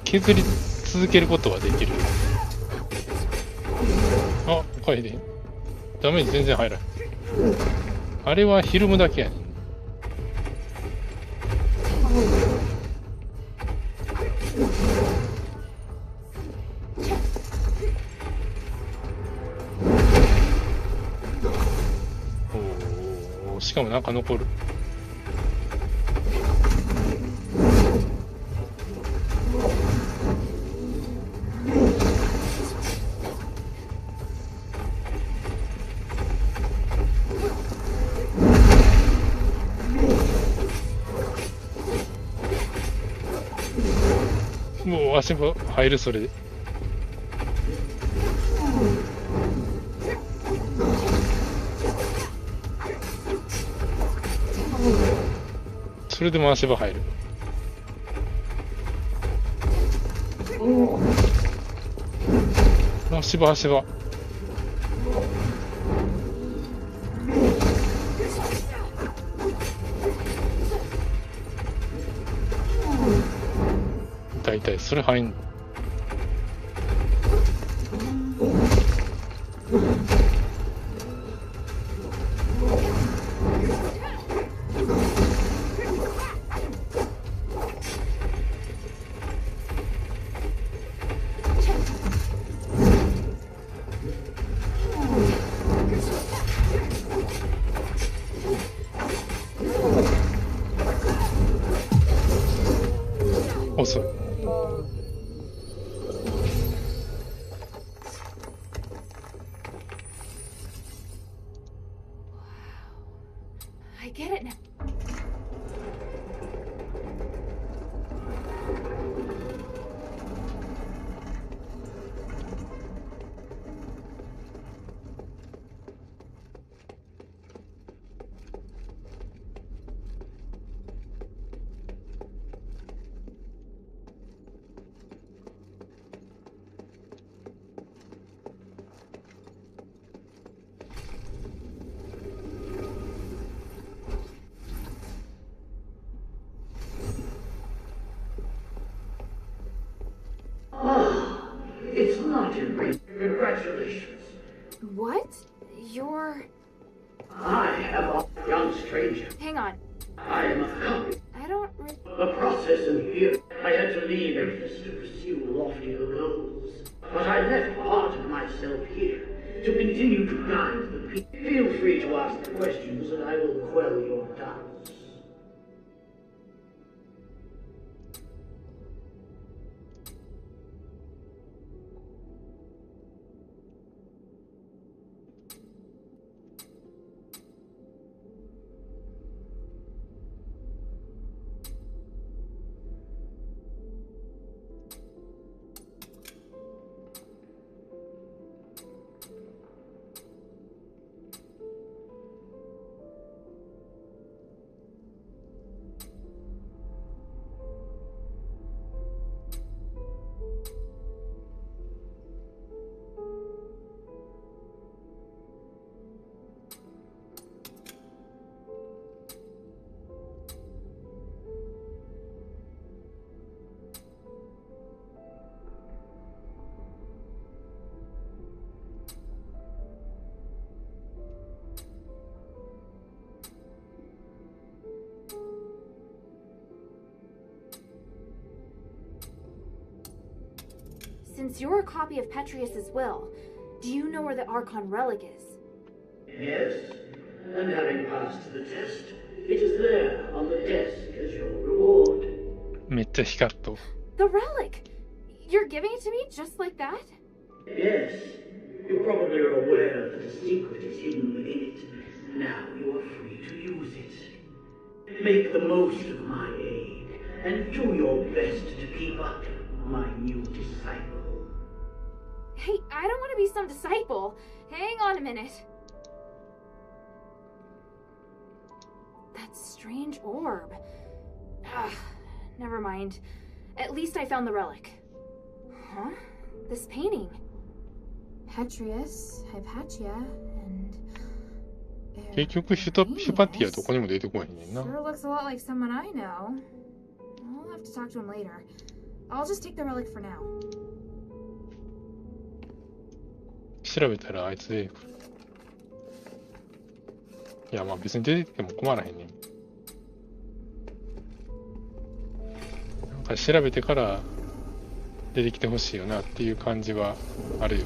削り続けることはできる。あ、回でダメージ全然入らない。あれはひるむだけやねん。おー、しかもなんか残る。もう足も入る、それで。それでも足場入る。足場足場。大体それ入んの。遅い。I get it now. It's not in vain. Congratulations. What? You're... I am a young stranger. Hang on. I am a copy. I I don't. The process of here, I had to leave Memphis to pursue loftier goals. But I left part of myself here to continue to guide the people. Feel free to ask questions and I will quell your doubts. Since you're a copy of Petrius's will, do you know where the Archon relic is? Yes, and having passed the test, it is there on the desk as your reward. めっちゃ光っと。 The relic! You're giving it to me just like that? Yes, you probably are aware that a secret is hidden within it. Now you are free to use it. Make the most of my aid, and do your best to keep up my new disciple. Hey, I don't want to be some disciple. Hang on a minute. That strange orb. Never mind. At least I found the relic. Huh? This painting. Petrius, Hypatia, and... 結局ヒュパティはどこにも出てこへんねんな。 Sure looks a lot like someone I know. I'll have to talk to him later. I'll just take the relic for now. 調べたらあいつ出てくる。いや、まあ別に出てきても困らへんねん。なんか調べてから出てきてほしいよなっていう感じはあるよ。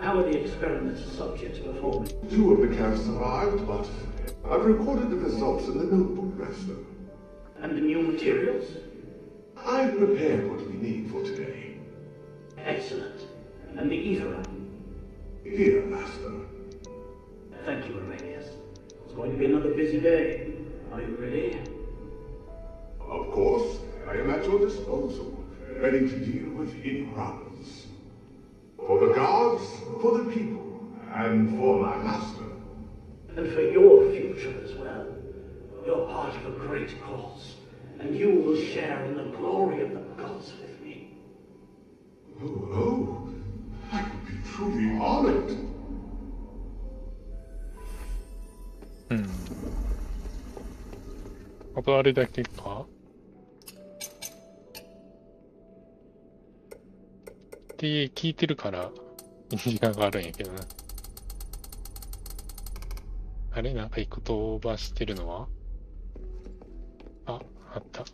How are the experiments subjects performing? 2 of the calves survived, but I've recorded the results in the notebook, Master. And the new materials? I've prepared what we need for today. Excellent. And the ether? Here, Master. Thank you, Aurelius. It's going to be another busy day. Are you ready? Of course, I am at your disposal, ready to deal with any problems. For the gods, for the people, and for my master. And for your future as well. You're part of a great cause, and you will share in the glory of the gods with me. Oh, I would be truly honored. うん。あとあれだけかって聞いてるから時間があるんやけどな。あれなんか一個飛ばしてるのはあった。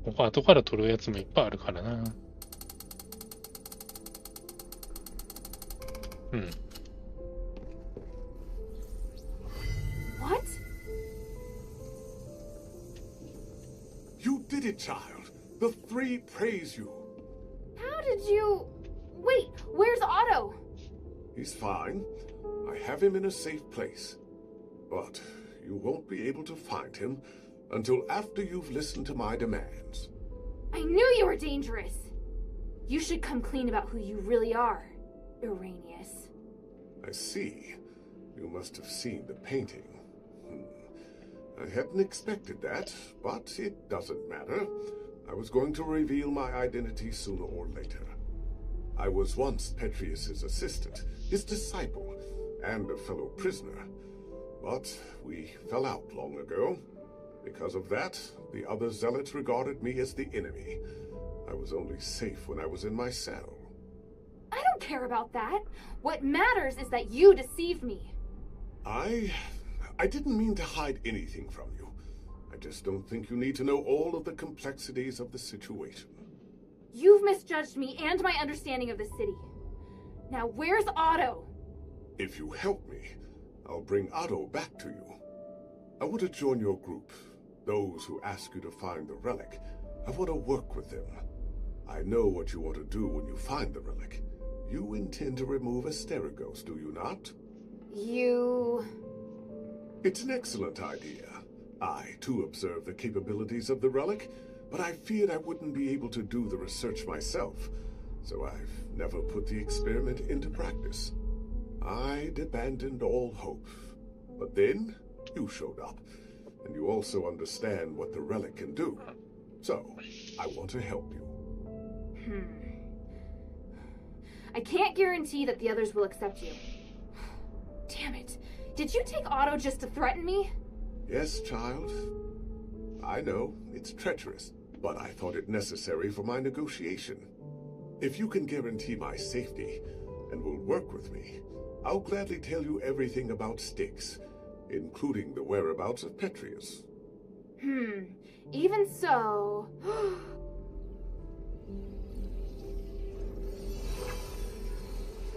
ここ後から取るやつもいっぱいあるからな。うん。What? You did it, child. The 3 praise you. How did you... Wait, where's Otto? He's fine. I have him in a safe place. But you won't be able to find him until after you've listened to my demands. I knew you were dangerous. You should come clean about who you really are, Irenaeus. I see. You must have seen the painting. I hadn't expected that, but it doesn't matter. I was going to reveal my identity sooner or later. I was once Petrius's assistant, his disciple, and a fellow prisoner. But we fell out long ago. Because of that, the other zealots regarded me as the enemy. I was only safe when I was in my cell. I don't care about that. What matters is that you deceived me. I didn't mean to hide anything from you. I just don't think you need to know all of the complexities of the situation. You've misjudged me and my understanding of the city. Now where's Otto? If you help me, I'll bring Otto back to you. I want to join your group. Those who ask you to find the relic. I want to work with them. I know what you want to do when you find the relic. You intend to remove Asterigos, do you not? You... It's an excellent idea. I, too, observe the capabilities of the relic, but I feared I wouldn't be able to do the research myself, so I've never put the experiment into practice. I'd abandoned all hope. But then, you showed up, and you also understand what the relic can do. So, I want to help you. I can't guarantee that the others will accept you. Damn it. Did you take Otto just to threaten me? Yes, child. I know, it's treacherous, but I thought it necessary for my negotiation. If you can guarantee my safety, and will work with me, I'll gladly tell you everything about Styx, including the whereabouts of Petrius. Even so...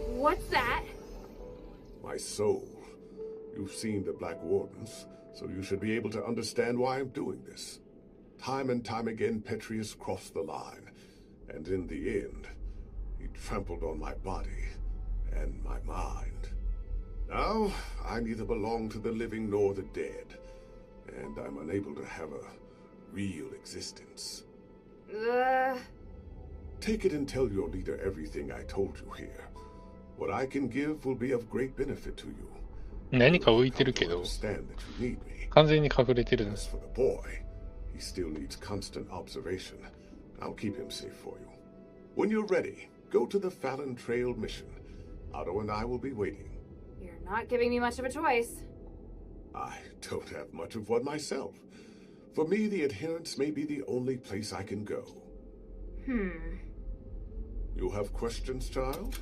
What's that? My soul. You've seen the Black Wardens, so you should be able to understand why I'm doing this. Time and time again, Petrius crossed the line, and in the end, he trampled on my body and my mind. Now, I neither belong to the living nor the dead, and I'm unable to have a real existence. Take it and tell your leader everything I told you here. What I can give will be of great benefit to you. 何か浮いてるけど、 Understand that you need me. 完全に隠れてるんで As す。 for the boy, he still needs constant observation. I'll keep him safe for you. When you're ready, go to the Fallon Trail mission. Otto and I will be waiting. You're not giving me much of a choice. I don't have much of one myself. For me, the adherents may be the only place I can go. You have questions, child?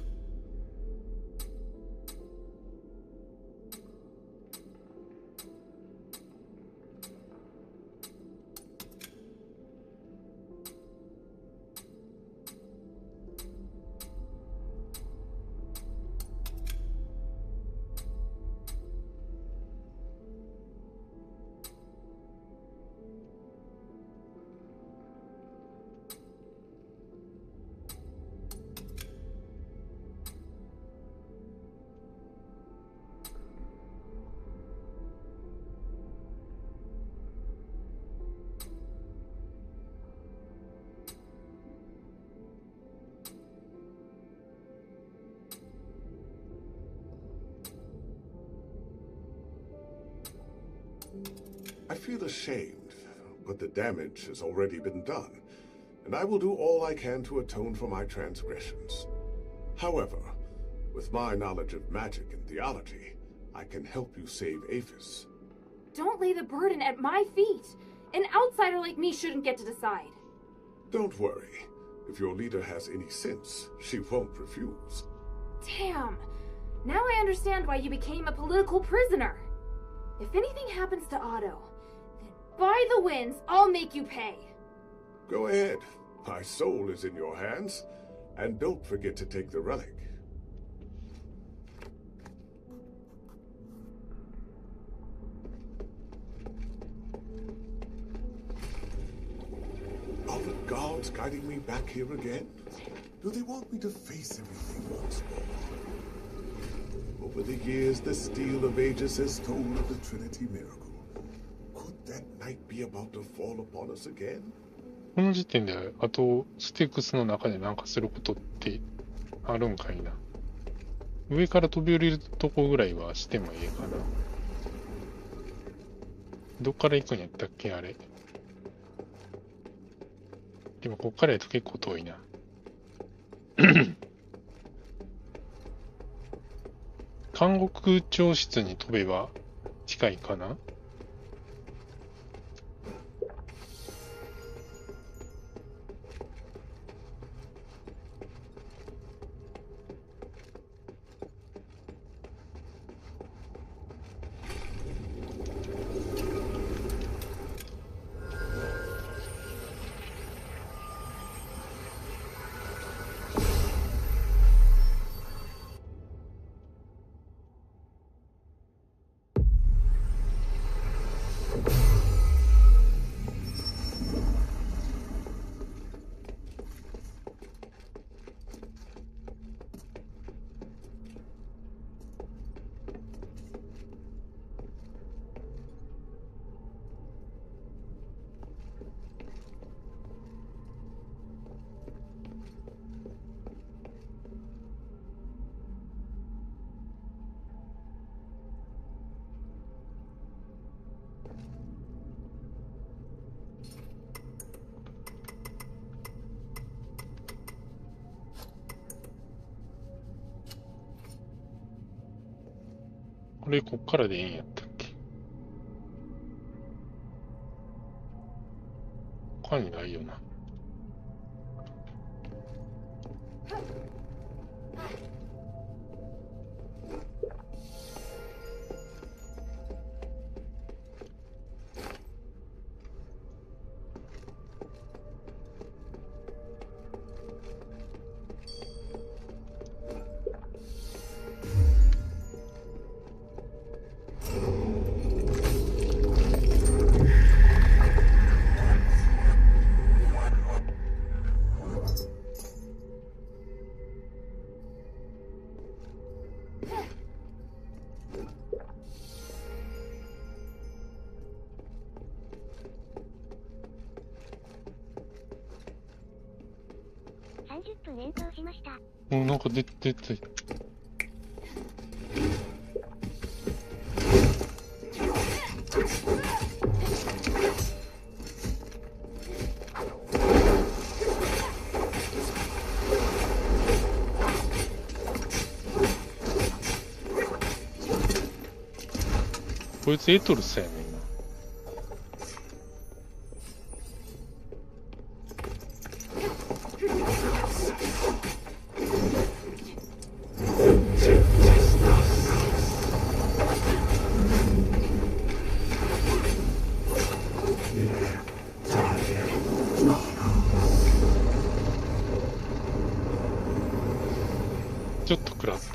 I feel ashamed, but the damage has already been done, and I will do all I can to atone for my transgressions. However, with my knowledge of magic and theology, I can help you save Aphis. Don't lay the burden at my feet. An outsider like me shouldn't get to decide. Don't worry. If your leader has any sense, she won't refuse. Damn. Now I understand why you became a political prisoner. If anything happens to Otto, then by the winds, I'll make you pay. Go ahead. My soul is in your hands. And don't forget to take the relic. Are the gods guiding me back here again? Do they want me to face everything once more? Over the years, the steel of ages has told of the Trinity miracle. Could that night be about to fall upon us again? この時点で、あと、スティクスの中でなんかすることってあるんかいな。上から飛び降りるとこぐらいはしてもいいかな。どっから行くんやったっけ、あれ。でも、こっからやと結構遠いな。監獄長室に飛べば近いかな。れこっからでええんやったっけ？他にないよな。30分演奏しました。もうなんか出て。こいつエトルスやねんな。ちょっと食らった。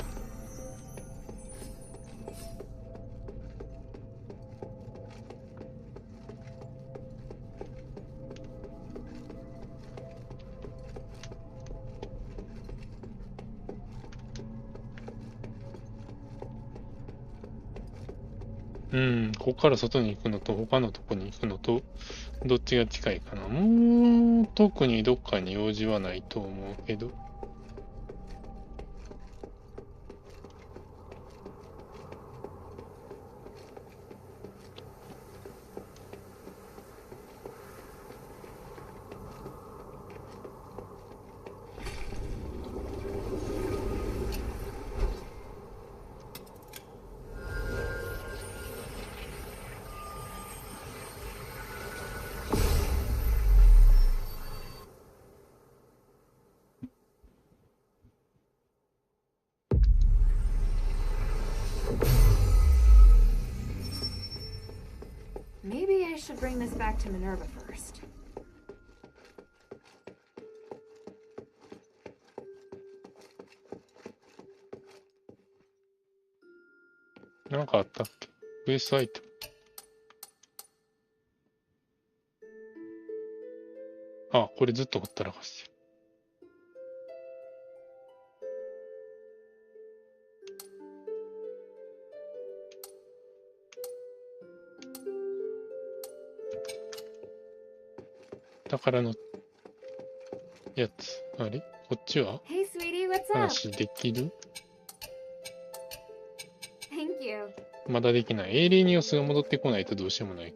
ここから外に行くのと他のとこに行くのとどっちが近いかな。もう特にどっかに用事はないと思うけど。Maybe I should bring this back to Minerva first. なんかあったっけ？クエストアイテム。あ、これずっとほったらかしてる。宝のやつ。あれ？こっちは Hey, sweetie, what's up? 話できる？ Thank you. まだできない。エイレニオスが戻ってこないとどうしようもない。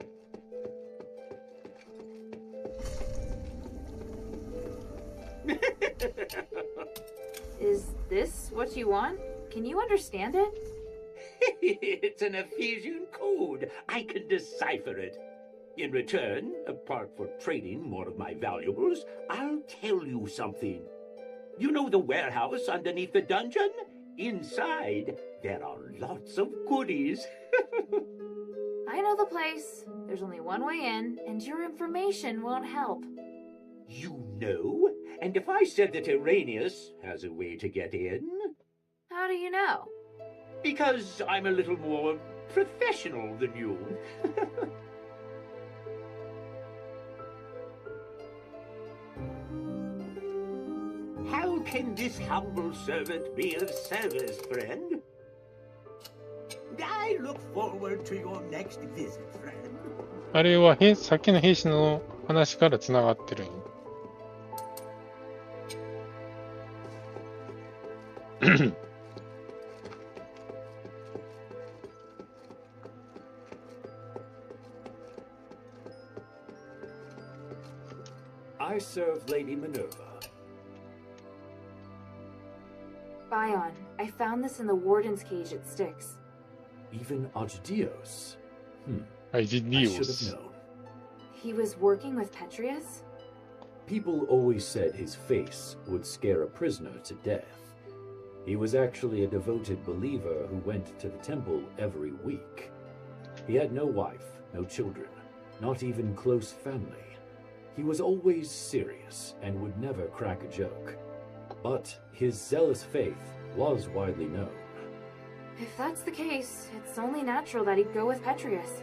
Is this what you want? Can you understand it? It's an Ephesian code. I can decipher it. In return, apart for trading more of my valuables, I'll tell you something. You know the warehouse underneath the dungeon? Inside, there are lots of goodies. I know the place. There's only one way in, and your information won't help. You know? And if I said that Iranius has a way to get in? How do you know? Because I'm a little more professional than you. How can this humble servant be of service, friend? I look forward to your next visit, friend. あれはさっきの兵士の話からつながってるんよ。I serve Lady Minerva. Bion, I found this in the warden's cage at Styx. Even Asterigos. I did I should have Dios. known. He was working with Petrius? People always said his face would scare a prisoner to death. He was actually a devoted believer who went to the temple every week. He had no wife, no children, not even close family. He was always serious and would never crack a joke. But his zealous faith was widely known. If that's the case, it's only natural that he'd go with Petrius.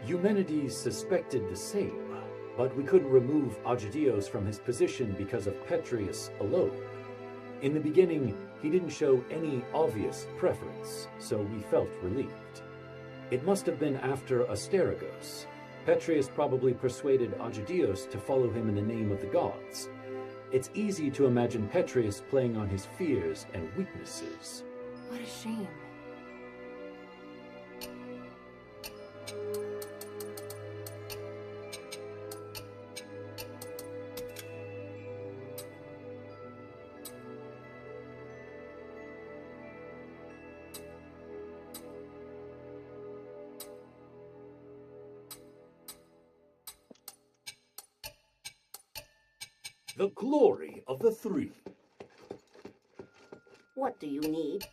Eumenides suspected the same, but we couldn't remove Agidios from his position because of Petrius alone. In the beginning, he didn't show any obvious preference, so we felt relieved. It must have been after Asterigos. Petrius probably persuaded Agidios to follow him in the name of the gods. It's easy to imagine Petrius playing on his fears and weaknesses. What a shame. The glory of the three. What do you need?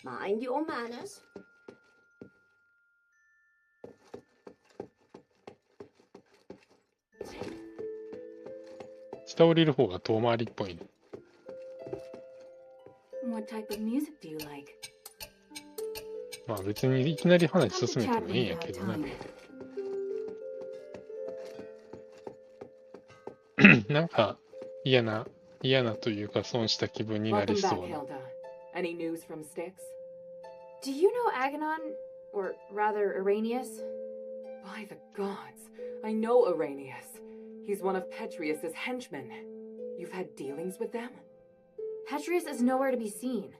Mind your manners. 下降りる方が遠回りっぽいね。What type of music do you like? まあ別にいきなり話 Come to 進めて chat も when いいん you や have けどな。 time. なんか嫌なというか損した気分になり Welcome そ back, うな。 Hilda. Any news from Styx? Do you know Aganon? Or rather, Arrhenius? By the gods, I know Arrhenius. He's one of Petrius's henchmen. You've had dealings with them? Petrius is nowhere to be seen.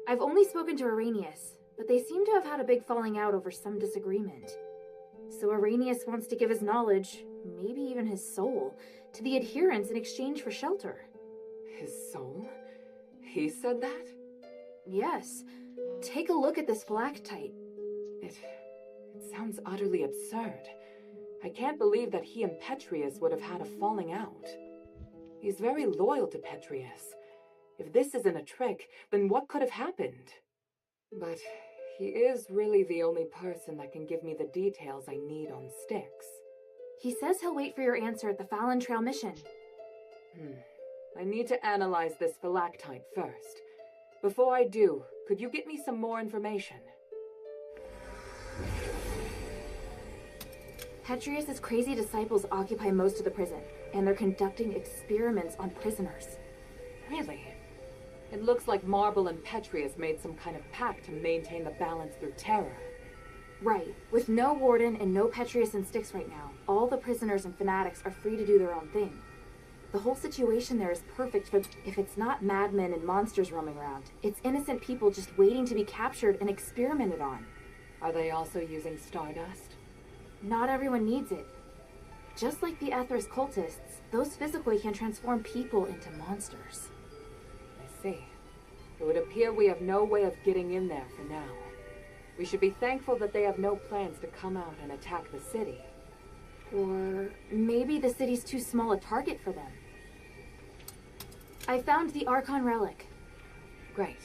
I've only spoken to Arrhenius, but they seem to have had a big falling out over some disagreement. So Arrhenius wants to give his knowledge, maybe even his soul, to the adherents in exchange for shelter. His soul? He said that? Yes. Take a look at this phylactite. It sounds utterly absurd. I can't believe that he and Petrius would have had a falling out. He's very loyal to Petrius. If this isn't a trick, then what could have happened? But he is really the only person that can give me the details I need on Styx. He says he'll wait for your answer at the Fallon Trail mission. I need to analyze this phylactite first. Before I do, could you get me some more information? Petrius's crazy disciples occupy most of the prison, and they're conducting experiments on prisoners. Really? It looks like Marble and Petrius made some kind of pact to maintain the balance through terror. Right. With no warden and no Petrius and Styx right now, all the prisoners and fanatics are free to do their own thing. The whole situation there is perfect for if it's not madmen and monsters roaming around. It's innocent people just waiting to be captured and experimented on. Are they also using stardust? Not everyone needs it. Just like the Ethris cultists, those physically can transform people into monsters. I see. It would appear we have no way of getting in there for now. We should be thankful that they have no plans to come out and attack the city. Or maybe the city's too small a target for them. I found the Archon relic. Great.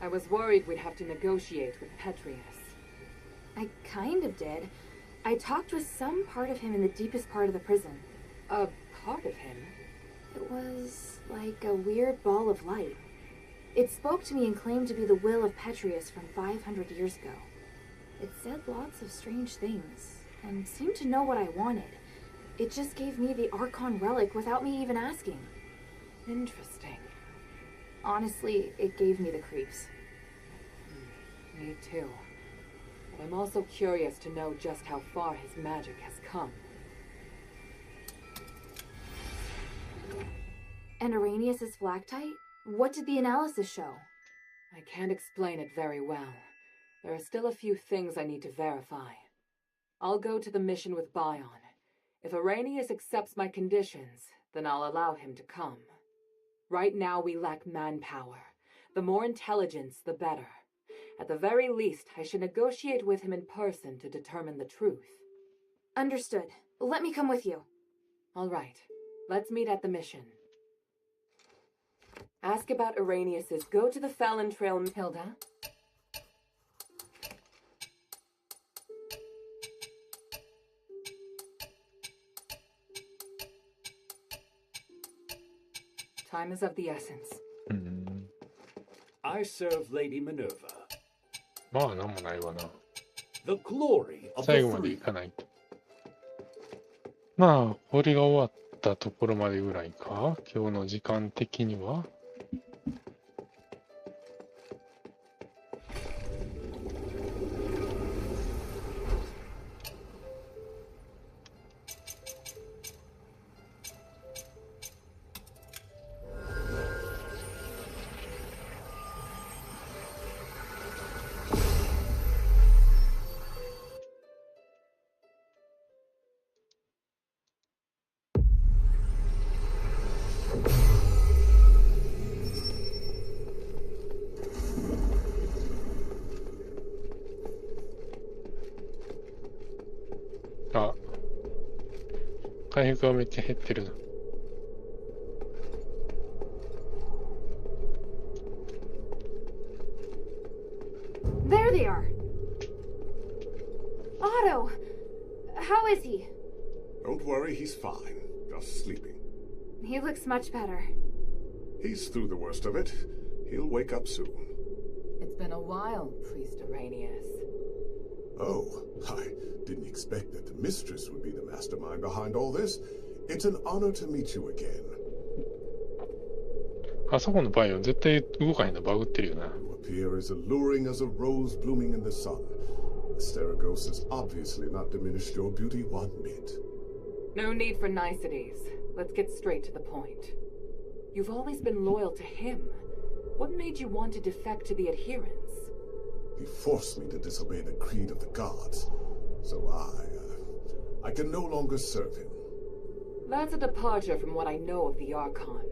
I was worried we'd have to negotiate with Petrius. I kind of did. I talked with some part of him in the deepest part of the prison. A part of him? It was like a weird ball of light. It spoke to me and claimed to be the will of Petrius from 500 years ago. It said lots of strange things, and seemed to know what I wanted. It just gave me the Archon relic without me even asking. Interesting. Honestly, it gave me the creeps. Me too. But I'm also curious to know just how far his magic has come. And Arrhenius' phylactite? What did the analysis show? I can't explain it very well. There are still a few things I need to verify. I'll go to the mission with Bion. If Arrhenius accepts my conditions, then I'll allow him to come. Right now we lack manpower, The more intelligence, the better. At the very least, I should negotiate with him in person to determine the truth. Understood. Let me come with you. All right. Let's meet at the mission. Ask about Arrhenius's Go to the Fallon Trail, Hilda. Time is of the essence. I serve Lady Minerva. まあ、なんもないわな。The glory of 最 the 後まで three. いかないと。まあ、これが終わったところまでぐらいか。今日の時間的には。あ、回復がめっちゃ減ってるな。There they are. Otto, how is he? Don't worry, he's fine. Just sleeping. He looks much better. He's through the worst of it. He'll wake up soon. It's been a while, Priest Arrhenius. Oh, I didn't expect that the mistress would be the mastermind behind all this. It's an honor to meet you again. あそこのバイオン絶対動かへんのバグってるよな。You appear as alluring as a rose blooming in the sun. Asterigos has obviously not diminished your beauty one bit. No need for niceties. Let's get straight to the point. You've always been loyal to him. What made you want to defect to the adherents? He forced me to disobey the creed of the gods. So I can no longer serve him. That's a departure from what I know of the Archon.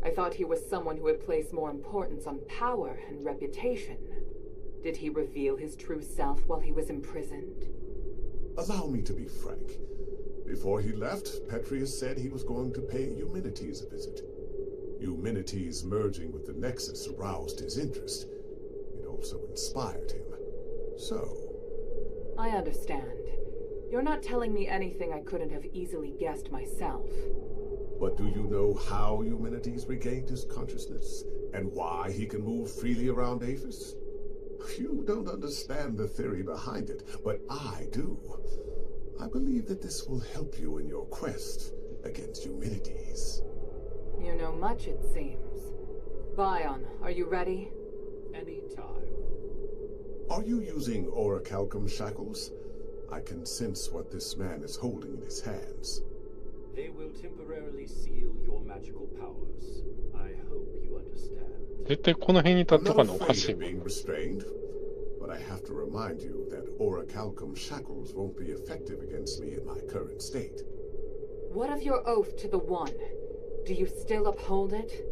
I thought he was someone who would place more importance on power and reputation. Did he reveal his true self while he was imprisoned? Allow me to be frank. Before he left, Petrius said he was going to pay Eumenides a visit. Eumenides merging with the Nexus aroused his interest. It also inspired him. So... I understand. You're not telling me anything I couldn't have easily guessed myself. But do you know how Eumenides regained his consciousness? And why he can move freely around Aphis? You don't understand the theory behind it, but I do. I believe that this will help you in your quest against Eumenides. You know much, it seems. Bion, are you ready? Any time. Are you using orichalcum shackles? I can sense what this man is holding in his hands. They will temporarily seal your magical powers. I hope you understand. 絶対この辺に立っ I'm とか not のおか afraid しい of もん。 being restrained, but I have to remind you that orichalcum shackles won't be effective against me in my current state. What of your oath to the One? Do you still uphold it?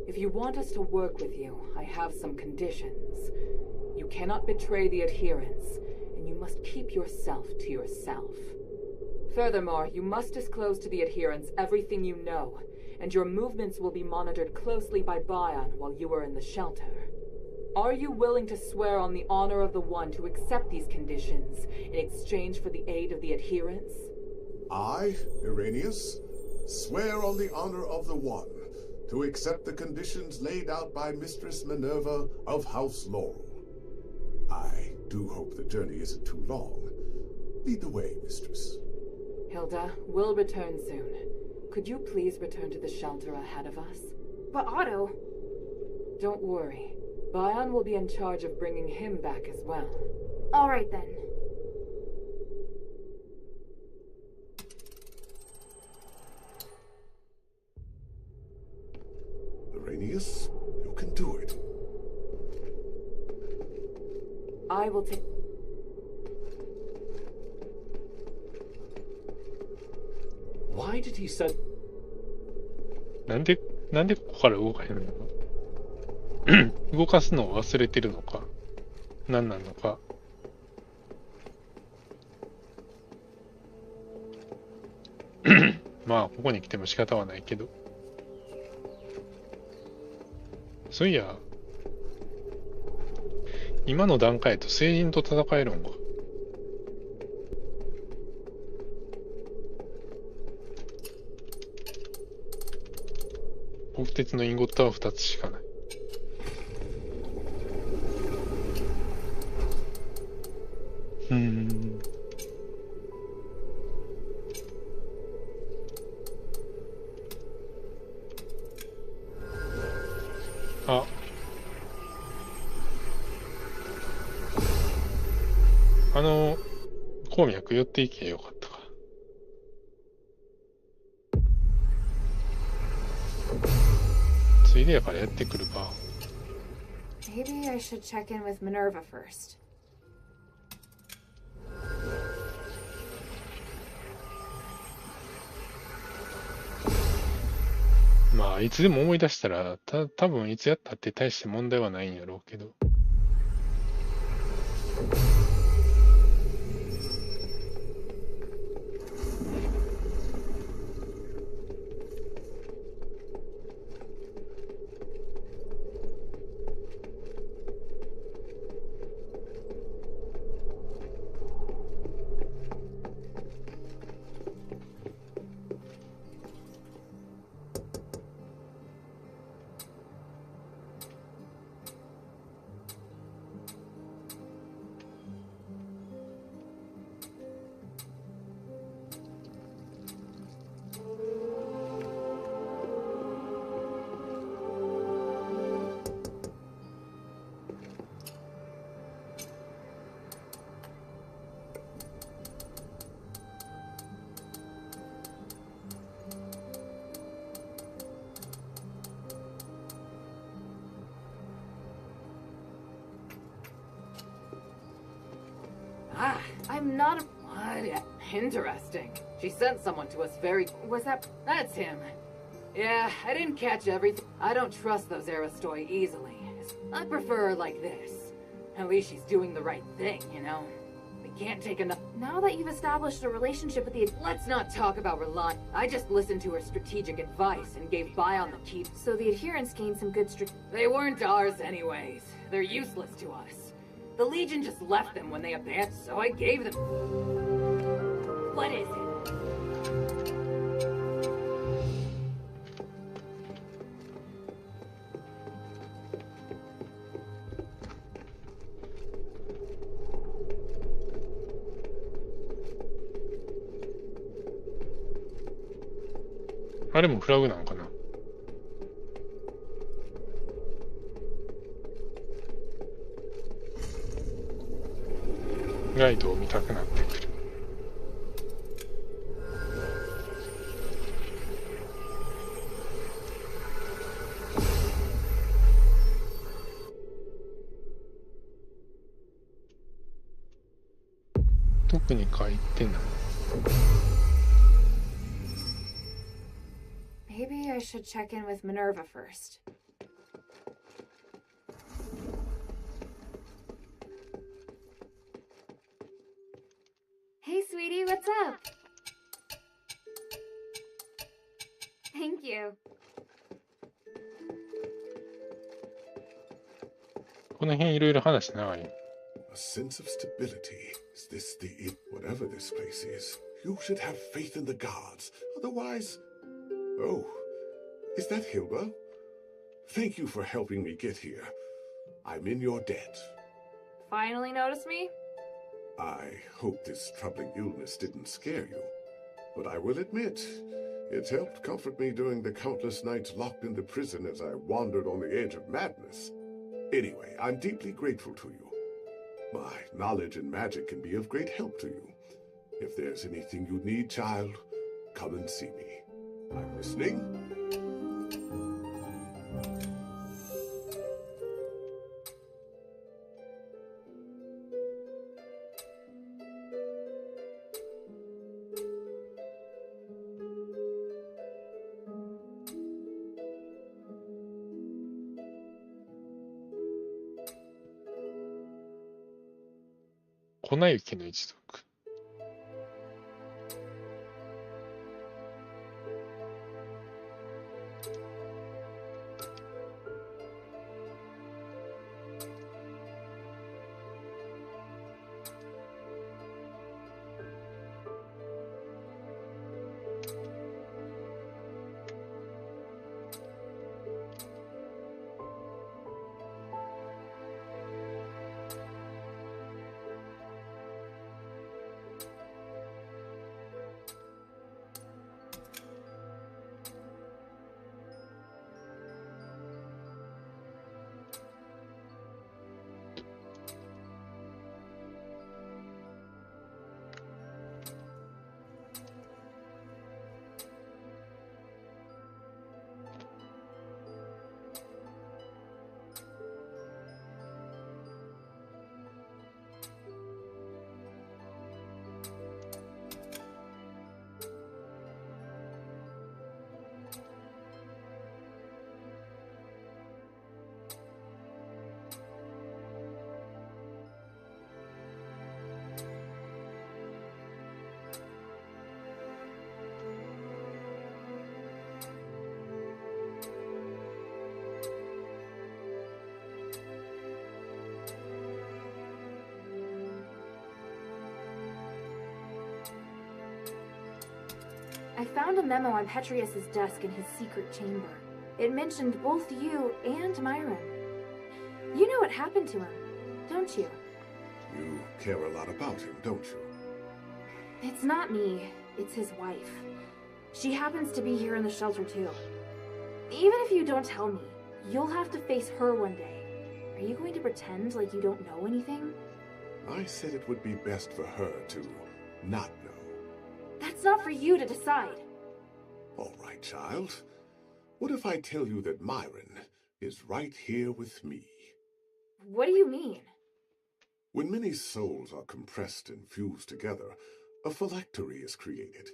If you want us to work with you, I have some conditions. You cannot betray the adherents, and you must keep yourself to yourself. Furthermore, you must disclose to the adherents everything you know, and your movements will be monitored closely by Bion while you are in the shelter. Are you willing to swear on the honor of the One to accept these conditions in exchange for the aid of the adherents? I, Irenaeus, swear on the honor of the One to accept the conditions laid out by Mistress Minerva of House Laurel. I do hope the journey isn't too long. Lead the way, Mistress. Hilda, we'll return soon. Could you please return to the shelter ahead of us? But Otto... Don't worry. Bion will be in charge of bringing him back as well. All right then. Irenaeus, you can do it. I will take... Why did he set... なんでここから動かへんの？動かすのを忘れてるのか、何なのか。まあ、ここに来ても仕方はないけど。そういや、今の段階と成人と戦えるんか。国鉄のインゴットは2つしかない。あ。鉱脈寄っていけばよかったか。ついでやからやってくるか。Maybe I should check in with Minerva first. まあ、いつでも思い出したら、多分いつやったって大して問題はないんやろうけど。Ah, I'm not a... What? Interesting. She sent someone to us very... Was that... That's him. Yeah, I didn't catch everything. I don't trust those Aristoi easily. I prefer her like this. At least she's doing the right thing, you know? We can't take enough... Now that you've established a relationship with the... Let's not talk about Rely. I just listened to her strategic advice and gave Bion the key. So the adherents gained some good They weren't ours anyways. They're useless to us. The Legion just left them when they abandoned, so I gave them... What is it? .あれもフラグなのかな。ガイドを見たくなってくる。特に書いてない。Maybe I should check in with Minerva first. Hey, sweetie, what's up? Thank you. この辺いろいろ話長い。A sense of stability. Is this the... Whatever this place is, you should have faith in the gods. Otherwise... Oh, is that Hilda? Thank you for helping me get here. I'm in your debt. Finally noticed me? I hope this troubling illness didn't scare you. But I will admit, it helped comfort me during the countless nights locked in the prison as I wandered on the edge of madness. Anyway, I'm deeply grateful to you. My knowledge in magic can be of great help to you. If there's anything you need, child, come and see me. I'm listening. 粉雪の一族。I found a memo on Petrius's desk in his secret chamber. It mentioned both you and Myron. You know what happened to him, don't you? You care a lot about him, don't you? It's not me. It's his wife. She happens to be here in the shelter, too. Even if you don't tell me, you'll have to face her one day. Are you going to pretend like you don't know anything? I said it would be best for her to not know. That's not for you to decide. All right, child. What if I tell you that Myron is right here with me? What do you mean? When many souls are compressed and fused together, a phylactery is created.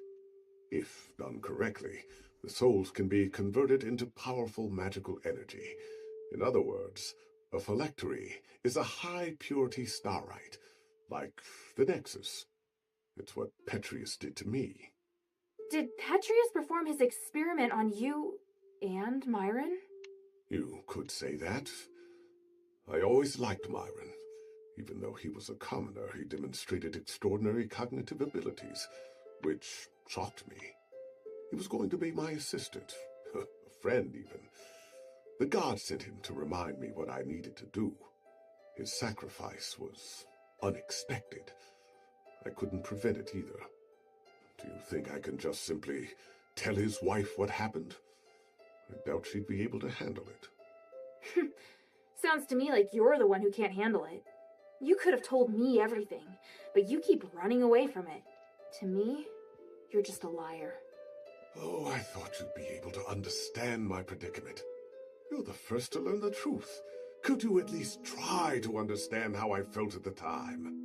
If done correctly, the souls can be converted into powerful magical energy. In other words, a phylactery is a high-purity starite, like the Nexus. It's what Petrius did to me. Did Petrius perform his experiment on you and Myron? You could say that. I always liked Myron. Even though he was a commoner, he demonstrated extraordinary cognitive abilities, which shocked me. He was going to be my assistant, a friend even. The gods sent him to remind me what I needed to do. His sacrifice was unexpected. I couldn't prevent it either. Do you think I can just simply tell his wife what happened? I doubt she'd be able to handle it. Sounds to me like you're the one who can't handle it. You could have told me everything, but you keep running away from it. To me, you're just a liar. Oh, I thought you'd be able to understand my predicament. You're the first to learn the truth. Could you at least try to understand how I felt at the time?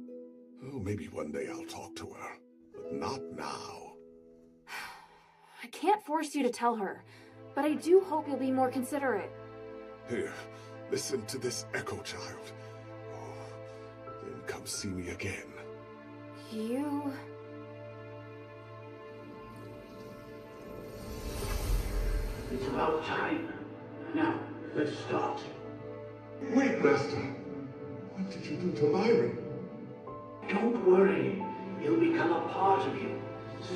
Oh, maybe one day I'll talk to her, but not now. I can't force you to tell her, but I do hope you'll be more considerate. Here, listen to this echo, child. Oh, then come see me again. You... It's about time. Now, let's start. Wait, Master. What did you do to Myron? Don't worry. He'll become a part of you.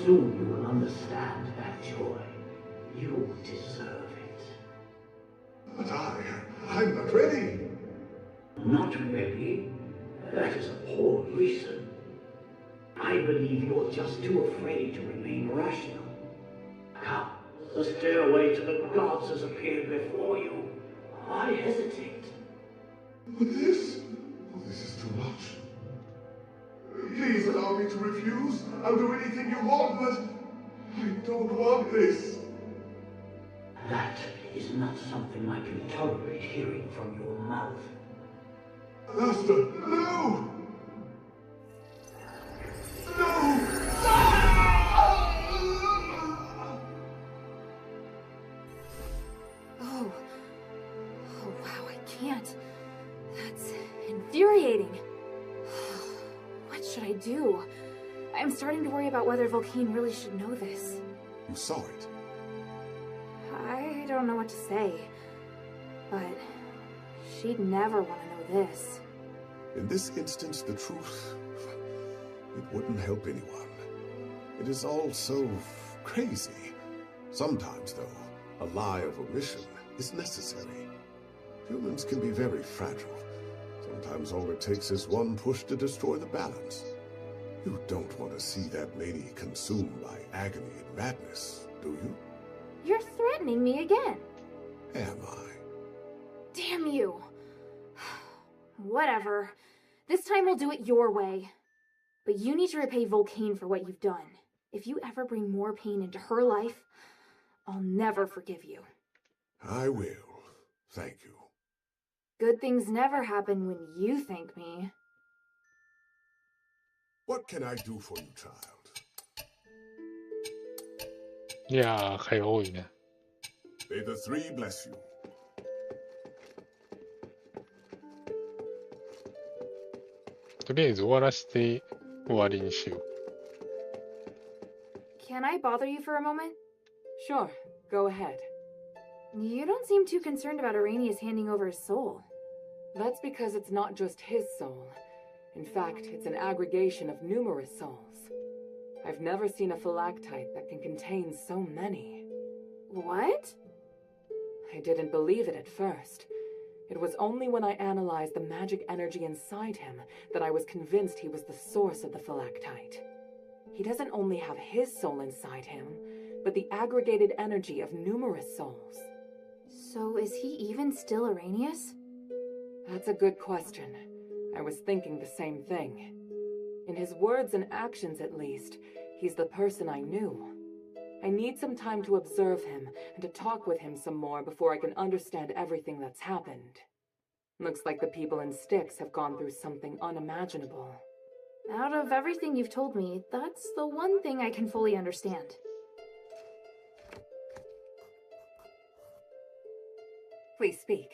Soon you will understand that joy. You deserve it. But I'm not ready. Not ready? That is a poor reason. I believe you're just too afraid to remain rational. Come, the stairway to the gods has appeared before you. Why hesitate? But this is too much. Please allow me to refuse. I'll do anything you want, but I don't want this. That is not something I can tolerate hearing from your mouth. Master, no! No! Oh, wow, I can't. That's infuriating. What I'm starting to worry about whether Volcane really should know this. You saw it. I don't know what to say, but she'd never want to know this. In this instance, the truth, it wouldn't help anyone. It is all so crazy. Sometimes, though, a lie of omission is necessary. Humans can be very fragile. Sometimes all it takes is one push to destroy the balance. You don't want to see that lady consumed by agony and madness, do you? You're threatening me again. Am I? Damn you. Whatever. This time we'll do it your way. But you need to repay Volcane for what you've done. If you ever bring more pain into her life, I'll never forgive you. I will. Thank you. Good things never happen when you thank me. What can I do for you, child? いやー、会話多いね。May the three bless you. とりあえず終わらせて終わりにしよう。Can I bother you for a moment? Sure, go ahead. You don't seem too concerned about Arrhenius handing over his soul. That's because it's not just his soul. In fact, it's an aggregation of numerous souls. I've never seen a phylactite that can contain so many. What? I didn't believe it at first. It was only when I analyzed the magic energy inside him that I was convinced he was the source of the phylactite. He doesn't only have his soul inside him, but the aggregated energy of numerous souls. So is he even still Arrhenius? That's a good question. I was thinking the same thing. In his words and actions, at least, he's the person I knew. I need some time to observe him and to talk with him some more before I can understand everything that's happened. Looks like the people in Styx have gone through something unimaginable. Out of everything you've told me, that's the one thing I can fully understand. Please speak.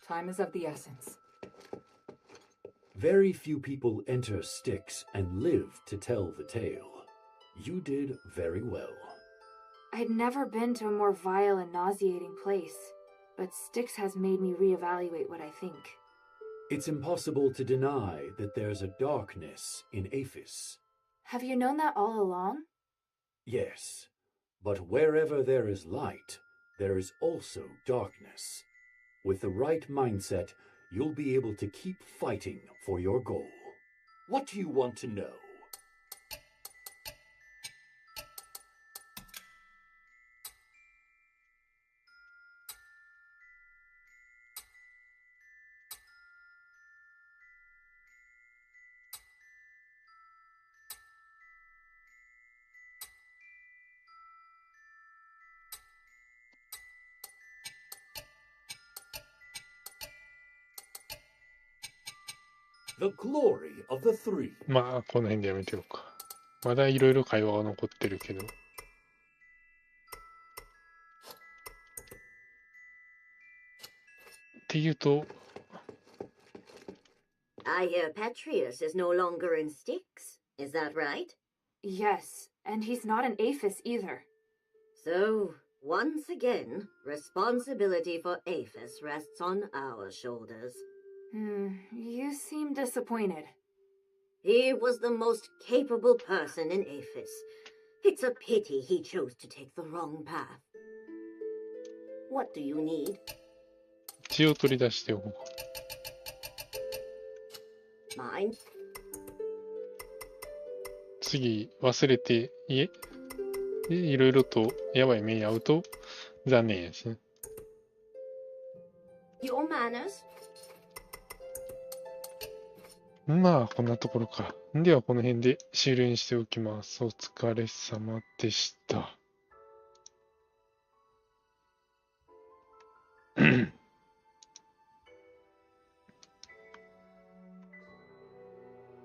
Time is of the essence. Very few people enter Styx and live to tell the tale. You did very well. I'd never been to a more vile and nauseating place, but Styx has made me reevaluate what I think. It's impossible to deny that there's a darkness in Aphis. Have you known that all along? Yes, but wherever there is light, there is also darkness. With the right mindset, you'll be able to keep fighting for your goal. What do you want to know? The glory of the three. まあ、この辺でやめてようか。まだいろいろ会話が残ってるけど。っていうと、I hear Petrius is no longer in Styx. Is that right? Yes, and he's not an Aphis either. So, once again, responsibility for Aphis rests on our shoulders. You seem disappointed. He was the most capable person in Aphis. It's a pity he chose to take the wrong path. What do you need? 血を取り出しておこうか。Mine? 次、忘れて、いろいろとやばい目に遭うと残念やしね。Your manners? まあ、こんなところか。では、この辺で終了にしておきます。お疲れ様でした。